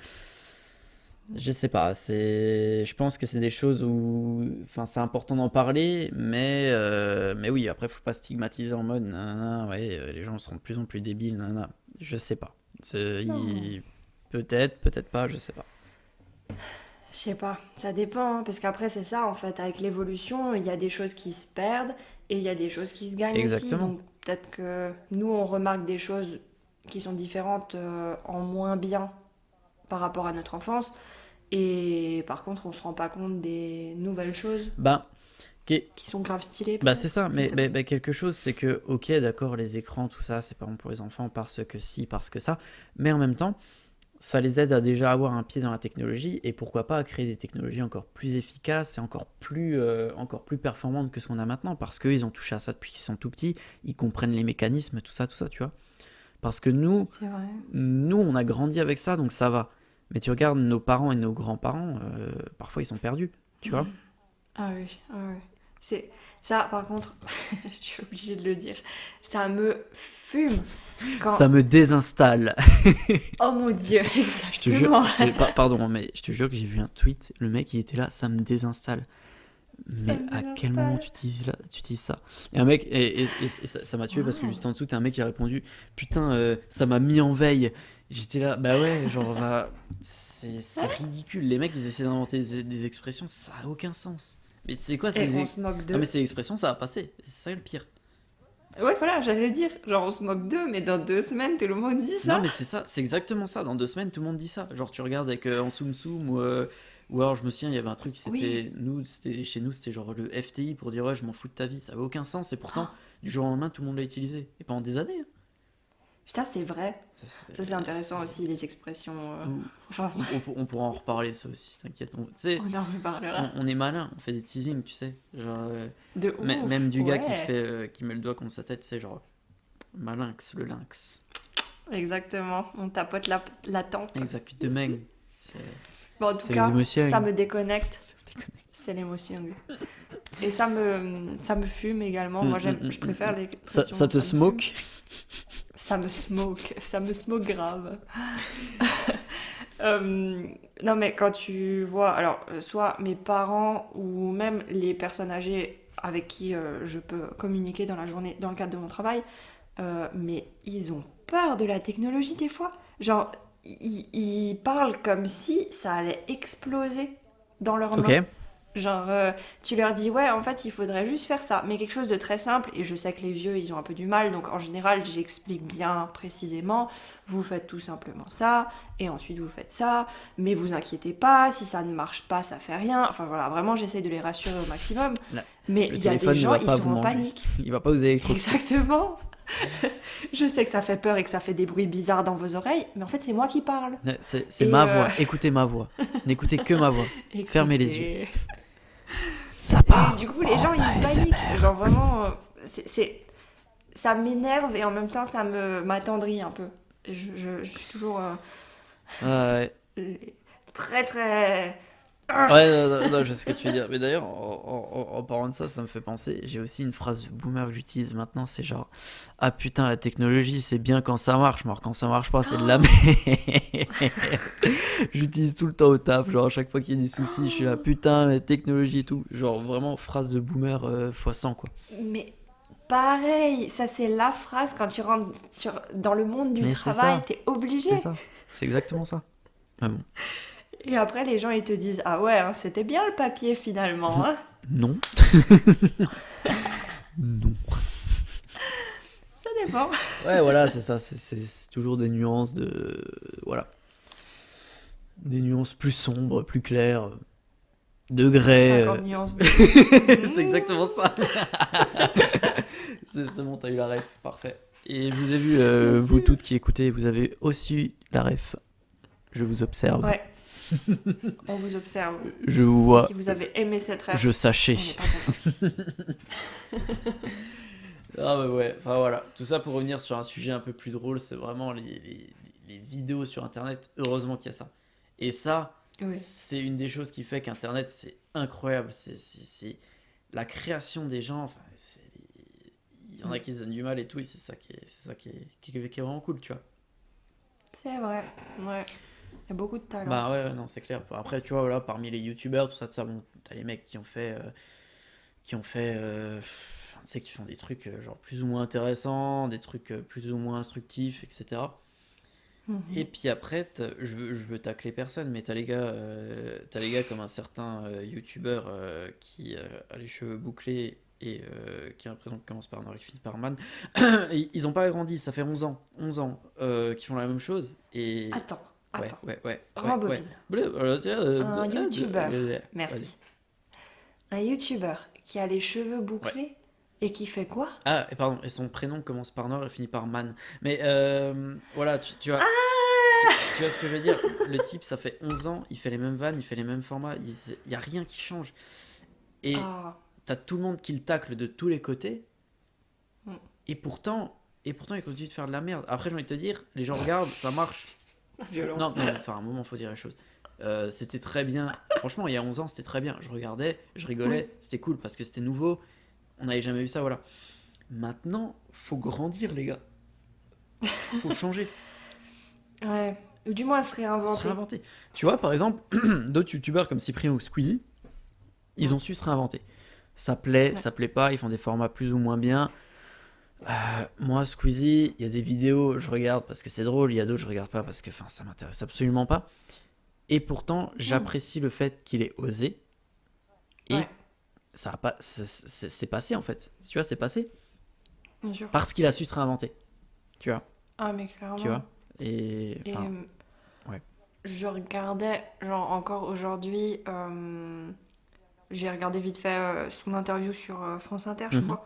je sais pas. Je pense que c'est des choses où, enfin, c'est important d'en parler, mais oui, après, faut pas stigmatiser en mode, nanana, ouais, les gens seront de plus en plus débiles, nanana. Je sais pas. Non, Peut-être, peut-être pas, je sais pas. je sais pas, ça dépend, hein, parce qu'après c'est ça en fait, avec l'évolution, il y a des choses qui se perdent et il y a des choses qui se gagnent aussi, Exactement. donc peut-être que nous on remarque des choses qui sont différentes en moins bien par rapport à notre enfance, et par contre on se rend pas compte des nouvelles choses Ben, qu'est- qui sont grave stylées Bah c'est peut-être, ça, je ne mais sais pas. quelque chose, c'est que, ok, d'accord, les écrans, tout ça, c'est pas bon pour les enfants parce que si, parce que ça, mais en même temps, ça les aide à déjà avoir un pied dans la technologie et pourquoi pas à créer des technologies encore plus efficaces et encore plus performantes que ce qu'on a maintenant parce qu'ils ont touché à ça depuis qu'ils sont tout petits, ils comprennent les mécanismes, tout ça, tu vois. Parce que nous, C'est vrai. nous, on a grandi avec ça, donc ça va. Mais tu regardes nos parents et nos grands-parents, parfois ils sont perdus, tu vois. Ah oui, ah oui. C'est ça, par contre, je suis obligée de le dire, ça me fume quand. Ça me désinstalle. Oh mon Dieu, Je te jure, exactement. pardon, mais je te jure que j'ai vu un tweet, le mec il était là, ça me désinstalle. Ça Mais me à quel moment désinstalle. tu utilises ça? Et un mec, et ça m'a tué parce que Waouh. juste en dessous, t'as un mec qui a répondu, putain, ça m'a mis en veille. J'étais là, bah ouais, genre, bah, c'est ridicule. Les mecs, ils essaient d'inventer des expressions, ça a aucun sens. Mais tu sais quoi, Et on se moque non, mais d'eux. ces expressions, ça va passer. C'est ça le pire. Ouais, voilà, j'allais le dire. Genre, on se moque d'eux, mais dans 2 semaines, tout le monde dit Non, ça. mais c'est ça, c'est exactement ça. Dans 2 semaines, tout le monde dit ça. Genre, tu regardes avec en Soum Soum ou alors je me souviens, il y avait un truc, Oui. chez nous, c'était genre le FTI pour dire ouais, je m'en fous de ta vie. Ça avait aucun sens et pourtant, du jour au lendemain, tout le monde l'a utilisé. Et pendant des années. Hein. Putain, c'est vrai. Ça, c'est intéressant C'est- aussi, les expressions. Ou- Enfin, on pourra en reparler, ça aussi, t'inquiète. Tu sais, on en reparlera. on est malin, on fait des teasings, tu sais. Genre, De même ouf, du gars ouais. qui met le doigt contre sa tête, tu sais, genre, malinx, le lynx. Exactement. On tapote la tempe. Exact, de meng. C'est Bon, en tout c'est les cas, émotions. ça me déconnecte. Ça me déconne. C'est l'émotion. Et ça me fume également. Moi, je préfère l'expression. Ça te me smoke? fume. Ça me smoke. Ça me smoke grave. Non, mais quand tu vois, alors, soit mes parents ou même les personnes âgées avec qui je peux communiquer dans la journée, dans le cadre de mon travail, mais ils ont peur de la technologie des fois. Genre, ils parlent comme si ça allait exploser dans leurs Ok. mains. Genre, tu leur dis, ouais, en fait, il faudrait juste faire ça, mais quelque chose de très simple. Et je sais que les vieux, ils ont un peu du mal, donc en général, j'explique bien précisément. Vous faites tout simplement ça, et ensuite vous faites ça, mais vous inquiétez pas, si ça ne marche pas, ça fait rien. Enfin voilà, vraiment, j'essaie de les rassurer au maximum. Là, Mais le il y a des téléphone ne gens, va ils pas sont vous en manger. panique. Il va pas vous électrocuter. Exactement. Je sais que ça fait peur et que ça fait des bruits bizarres dans vos oreilles, mais en fait, c'est moi qui parle. C'est Et ma voix. Écoutez ma voix. N'écoutez que ma voix. Fermez les yeux. écoutez. Ça Et part. du coup, les gens, ils paniquent. Genre vraiment, ça m'énerve et en même temps, ça m'attendrit un peu. Et je suis toujours Ouais. très, très. Ouais, non, je sais ce que tu veux dire. Mais d'ailleurs, en parlant de ça, ça me fait penser. J'ai aussi une phrase de boomer que j'utilise maintenant. C'est genre, ah putain, la technologie, c'est bien quand ça marche. Mais alors, quand ça marche pas, c'est de la merde. J'utilise tout le temps au taf. Genre, à chaque fois qu'il y a des soucis, je suis là, putain, la technologie et tout. Genre, vraiment, phrase de boomer fois 100, quoi. Mais pareil, ça c'est la phrase quand tu rentres dans le monde du Mais c'est travail, ça. t'es obligé. C'est ça. C'est exactement ça. Ah bon. Et après, les gens, ils te disent, ah ouais, hein, c'était bien le papier finalement. Hein. Non. Non. Ça dépend. Ouais, voilà, c'est ça. C'est toujours des nuances de. Voilà. Des nuances plus sombres, plus claires. Degrés. 50 nuances de. C'est exactement ça. C'est bon, t'as eu la ref. Parfait. Et je vous ai vu, Merci. vous toutes qui écoutez, vous avez aussi la ref. Je vous observe. Ouais. On vous observe. Je vous Et vois. si vous avez aimé cette rêve, Je sachais. on n'est pas content. Ah bah ouais, enfin voilà. Tout ça pour revenir sur un sujet un peu plus drôle, c'est vraiment les vidéos sur Internet. Heureusement qu'il y a ça. Et ça, Oui. c'est une des choses qui fait qu'Internet, c'est incroyable. C'est la création des gens. Enfin, il y en a qui se donnent du mal et tout, et c'est ça qui est vraiment cool, tu vois. C'est vrai. Ouais. Il y a beaucoup de talent. Bah ouais, non, c'est clair. Après, tu vois, voilà, parmi les youtubeurs, tout ça, bon, t'as les mecs qui ont fait, enfin, tu sais, qui font des trucs genre plus ou moins intéressants, des trucs plus ou moins instructifs, etc. Mhm. Et puis après, je veux tacler personne, mais t'as les gars comme un certain youtubeur qui a les cheveux bouclés et qui a un prénom qui commence par un qui finit par man. Ils ont pas grandi, ça fait 11 ans qu'ils font la même chose. Et Attends. ouais. Rembobine. Un youtubeur. Vas-y. Merci. Un youtubeur qui a les cheveux bouclés et qui fait quoi? Ah, et pardon, et son prénom commence par Nord et finit par Man. Mais voilà, tu vois. Tu vois ce que je veux dire? Le type, ça fait 11 ans, il fait les mêmes vannes, il fait les mêmes formats, il y a rien qui change. Et Ah. t'as tout le monde qui le tacle de tous les côtés, Mm. et pourtant il continue de faire de la merde. Après, j'ai envie de te dire, les gens regardent, ça marche. La violence. Non, non, enfin, à un moment, faut dire les choses. C'était très bien. Franchement, il y a 11 ans, c'était très bien. Je regardais, je Oui. rigolais, c'était cool parce que c'était nouveau. On n'avait jamais vu ça, voilà. Maintenant, faut grandir, les gars. Faut changer, Ouais. Ou du moins se se réinventer. réinventer. Tu vois, par exemple, d'autres youtubeurs comme Cyprien ou Squeezie, ils Mm. ont su se réinventer. Ouais. Ça plaît pas, ils font des formats plus ou moins bien. Moi, Squeezie, il y a des vidéos, je regarde parce que c'est drôle, il y a d'autres, je regarde pas parce que ça m'intéresse absolument pas. Et pourtant, Mm. j'apprécie le fait qu'il ait osé. Ouais, Et ça a pas, c'est passé en fait. Tu vois, c'est passé bien sûr. parce qu'il a su se réinventer. Tu vois, Ah, mais tu clairement. vois. Et Et enfin, ouais. je regardais, genre encore aujourd'hui, j'ai regardé vite fait son interview sur France Inter, je Mhm. crois.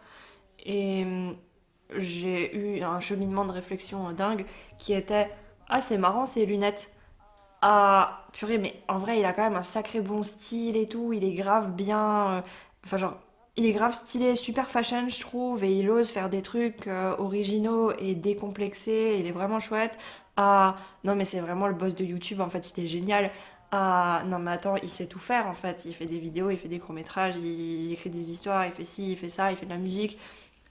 Et j'ai eu un cheminement de réflexion dingue qui était: ah, c'est marrant ces lunettes. Ah, purée, mais en vrai, il a quand même un sacré bon style et tout. Il est grave bien. Enfin, genre, il est grave stylé, super fashion, je trouve. Et il ose faire des trucs originaux et décomplexés. Il est vraiment chouette. Ah, non, mais c'est vraiment le boss de YouTube. En fait, il est génial. Ah, non, mais attends, il sait tout faire en fait. Il fait des vidéos, il fait des courts-métrages, il écrit des histoires, il fait ci, il fait ça, il fait de la musique.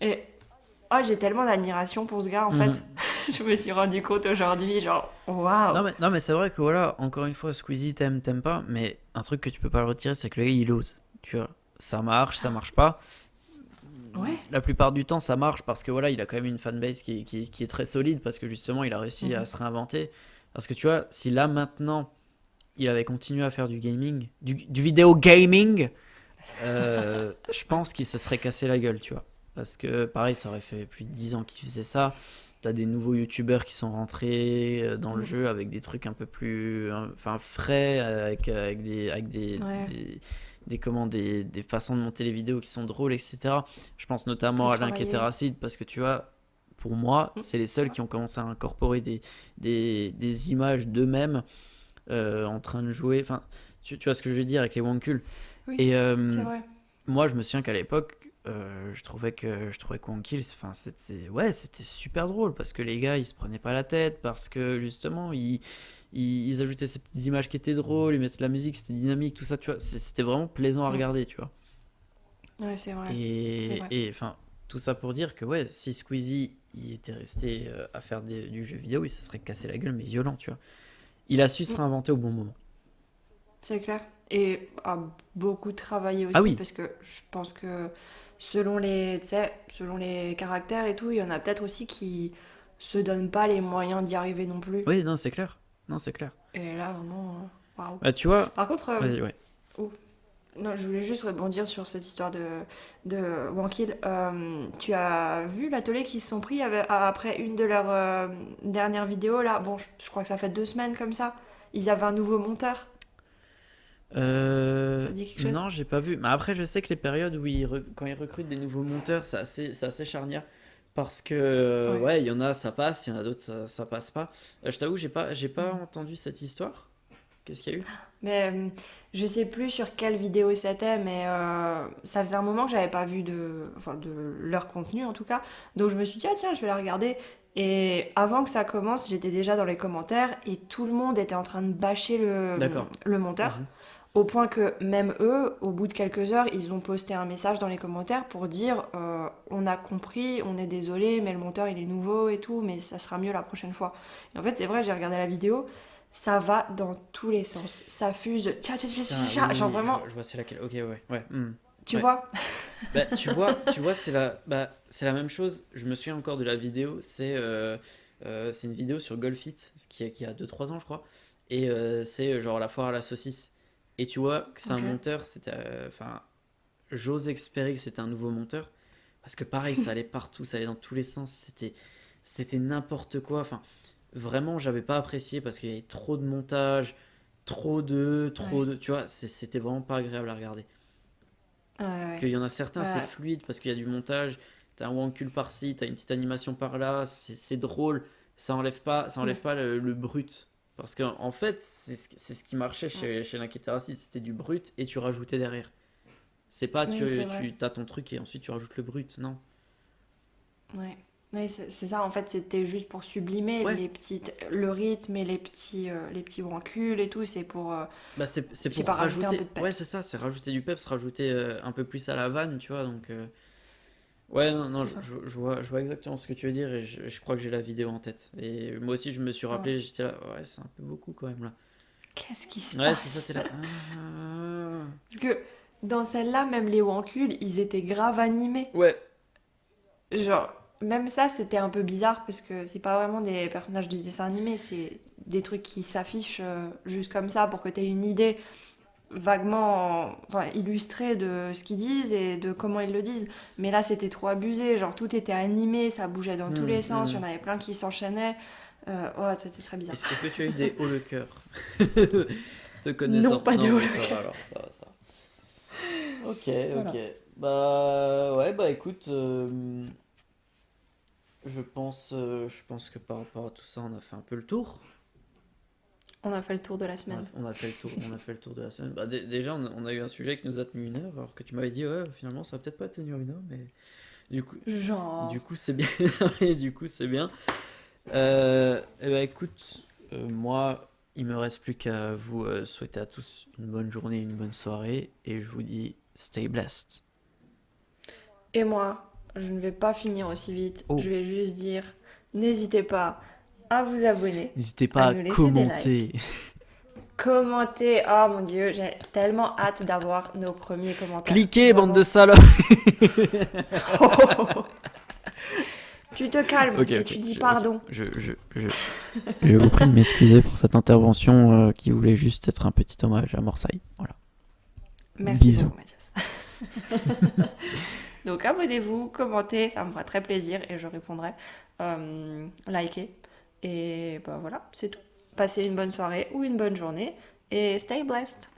Et oh, j'ai tellement d'admiration pour ce gars en fait. Mhm. Je me suis rendu compte aujourd'hui, genre, waouh! Non mais c'est vrai que voilà, encore une fois, Squeezie t'aimes pas, mais un truc que tu peux pas le retirer, c'est que le gars il ose. Tu vois, ça marche pas. Ouais. La plupart du temps, ça marche parce que voilà, il a quand même une fanbase qui est très solide parce que justement, il a réussi à Mhm. se réinventer. Parce que tu vois, si là maintenant, il avait continué à faire du gaming, du vidéo gaming, je pense qu'il se serait cassé la gueule, tu vois. Parce que pareil, ça aurait fait plus de 10 ans qu'il faisait ça. T'as des nouveaux youtubeurs qui sont rentrés dans le Mm. jeu avec des trucs un peu plus enfin, frais, avec Ouais, des façons de monter les vidéos qui sont drôles, etc. Je pense notamment et à Link et travailler. Terracid parce que tu vois, pour moi, Mm, c'est les c'est seuls vrai. qui ont commencé à incorporer des images d'eux-mêmes en train de jouer. Enfin, tu vois ce que je veux dire avec les Wonkul. Oui, Et c'est vrai. moi, je me souviens qu'à l'époque, je trouvais que One Kill, enfin, c'était super drôle parce que les gars, ils se prenaient pas la tête parce que justement, ils ajoutaient ces petites images qui étaient drôles, ils mettaient de la musique, c'était dynamique, tout ça, tu vois, c'était vraiment plaisant à Mm. regarder, tu vois. Ouais, c'est vrai. C'est Et, vrai. et enfin, tout ça pour dire que ouais, si Squeezie il était resté à faire du jeu vidéo, il se serait cassé la gueule, mais violent, tu vois. Il a su se Mm, réinventer au bon moment. c'est clair. Et a beaucoup travaillé Ah aussi oui, parce que je pense que selon les, tu sais, selon les caractères et tout, il y en a peut-être aussi qui se donnent pas les moyens d'y arriver non plus. oui, non, c'est clair. Non, c'est clair. Et là, vraiment, waouh. Bah, tu vois, Par contre, vas-y, ouais. oh, non, je voulais juste rebondir sur cette histoire de Wankil. Tu as vu l'atelier qu'ils se sont pris après une de leurs dernières vidéos là? Bon, je crois que ça fait 2 semaines comme ça. Ils avaient un nouveau monteur. Ça te dit quelque chose? Non, j'ai pas vu. Mais après, je sais que les périodes où quand ils recrutent des nouveaux monteurs, c'est assez charnière. Parce que, Ouais. ouais, il y en a, ça passe, il y en a d'autres, ça passe pas. Je t'avoue, j'ai pas Mm. entendu cette histoire. Qu'est-ce qu'il y a eu? Mais je sais plus sur quelle vidéo c'était, mais ça faisait un moment que j'avais pas vu enfin, de leur contenu en tout cas. Donc je me suis dit, ah tiens, je vais la regarder. Et avant que ça commence, j'étais déjà dans les commentaires et tout le monde était en train de bâcher D'accord. le monteur. Mhm. Au point que même eux, au bout de quelques heures, ils ont posté un message dans les commentaires pour dire on a compris, on est désolé, mais le monteur il est nouveau et tout, mais ça sera mieux la prochaine fois. Et en fait, c'est vrai, j'ai regardé la vidéo, ça va dans tous les sens. Ça fuse, tcha tcha tcha tcha Putain, oui, tcha, genre oui, je vraiment, vois, je vois c'est laquelle. Ok, ouais, ouais. tu Ouais. vois. Bah, tu vois, c'est la même chose. Je me souviens encore de la vidéo. C'est une vidéo sur Golfit qui a 2 3 ans, je crois. Et c'est genre la foire à la saucisse. Et tu vois que c'est un Ok. monteur. Enfin, j'ose espérer que c'était un nouveau monteur. Parce que pareil, ça allait partout, ça allait dans tous les sens. C'était n'importe quoi. Enfin, vraiment, j'avais pas apprécié parce qu'il y avait trop de montage, trop Ouais, de. Tu vois, c'était vraiment pas agréable à regarder. ouais, ouais. Qu'il y en a certains, c'est Ouais, fluide parce qu'il y a du montage. T'as un wancul par-ci, t'as une petite animation par-là, c'est drôle. Ça enlève pas le brut. Parce qu'en fait, c'est ce qui marchait ouais. chez l'Inquiétaracide, c'était du brut et tu rajoutais derrière. C'est pas Oui, c'est vrai. tu as ton truc et ensuite tu rajoutes le brut, non. Ouais. Oui, c'est ça, en fait, c'était juste pour sublimer Ouais, le rythme et les petits brancules et tout, c'est pour, bah c'est je sais pour pas, rajouter un peu rajouter. de Ouais, c'est peps. ça, c'est rajouter du peps, rajouter un peu plus à la vanne, tu vois. Donc, ouais, non, non, C'est ça. je vois exactement ce que tu veux dire et je crois que j'ai la vidéo en tête. Et moi aussi, je me suis Ouais. rappelé, j'étais là, ouais, c'est un peu beaucoup quand même là. Qu'est-ce qui se Ouais, c'est ça, passe? t'es là. Ah. Parce que dans celle-là, même les wankuls, ils étaient grave animés. Ouais. Genre, même ça, c'était un peu bizarre parce que c'est pas vraiment des personnages de dessin animé, c'est des trucs qui s'affichent juste comme ça pour que tu aies une idée vaguement enfin, illustrée de ce qu'ils disent et de comment ils le disent. Mais là, c'était trop abusé. Genre, tout était animé, ça bougeait dans tous les sens, il y en avait plein qui s'enchaînaient. Ouais, c'était très bizarre. Est-ce que tu as eu des hauts le cœur te Non, connaissant? pas de Non, haut bon, le ça va cœur. alors, ça va, ça va. Ok, ok. Voilà. Bah, ouais, bah écoute, je pense que par rapport à tout ça, on a fait un peu le tour. On a fait le tour de la semaine. On a fait le tour, on a fait le tour de la semaine. Bah, déjà, on a eu un sujet qui nous a tenu 1 heure, alors que tu m'avais dit, ouais, finalement, ça va peut-être pas tenir 1 heure, mais du coup, Genre. du coup, c'est bien. Et du coup, c'est bien. Eh ben, écoute, moi, il me reste plus qu'à vous souhaiter à tous une bonne journée, une bonne soirée, et je vous dis, stay blessed. Et moi, je ne vais pas finir aussi vite. Oh, Je vais juste dire, n'hésitez pas à vous abonner, n'hésitez à pas à nous laisser des commenter. likes, commenter. Oh mon dieu, j'ai tellement hâte d'avoir nos premiers commentaires. Cliquez, bande de Vraiment. salopes. Tu te calmes Ok, et ok, tu dis ok. pardon. Je vous prie de m'excuser pour cette intervention qui voulait juste être un petit hommage à Morsay. Voilà. Merci Bisous. beaucoup, Mathias. Donc abonnez-vous, commentez, ça me fera très plaisir et je répondrai. Likez. Et bah voilà, c'est tout. Passez une bonne soirée ou une bonne journée et stay blessed.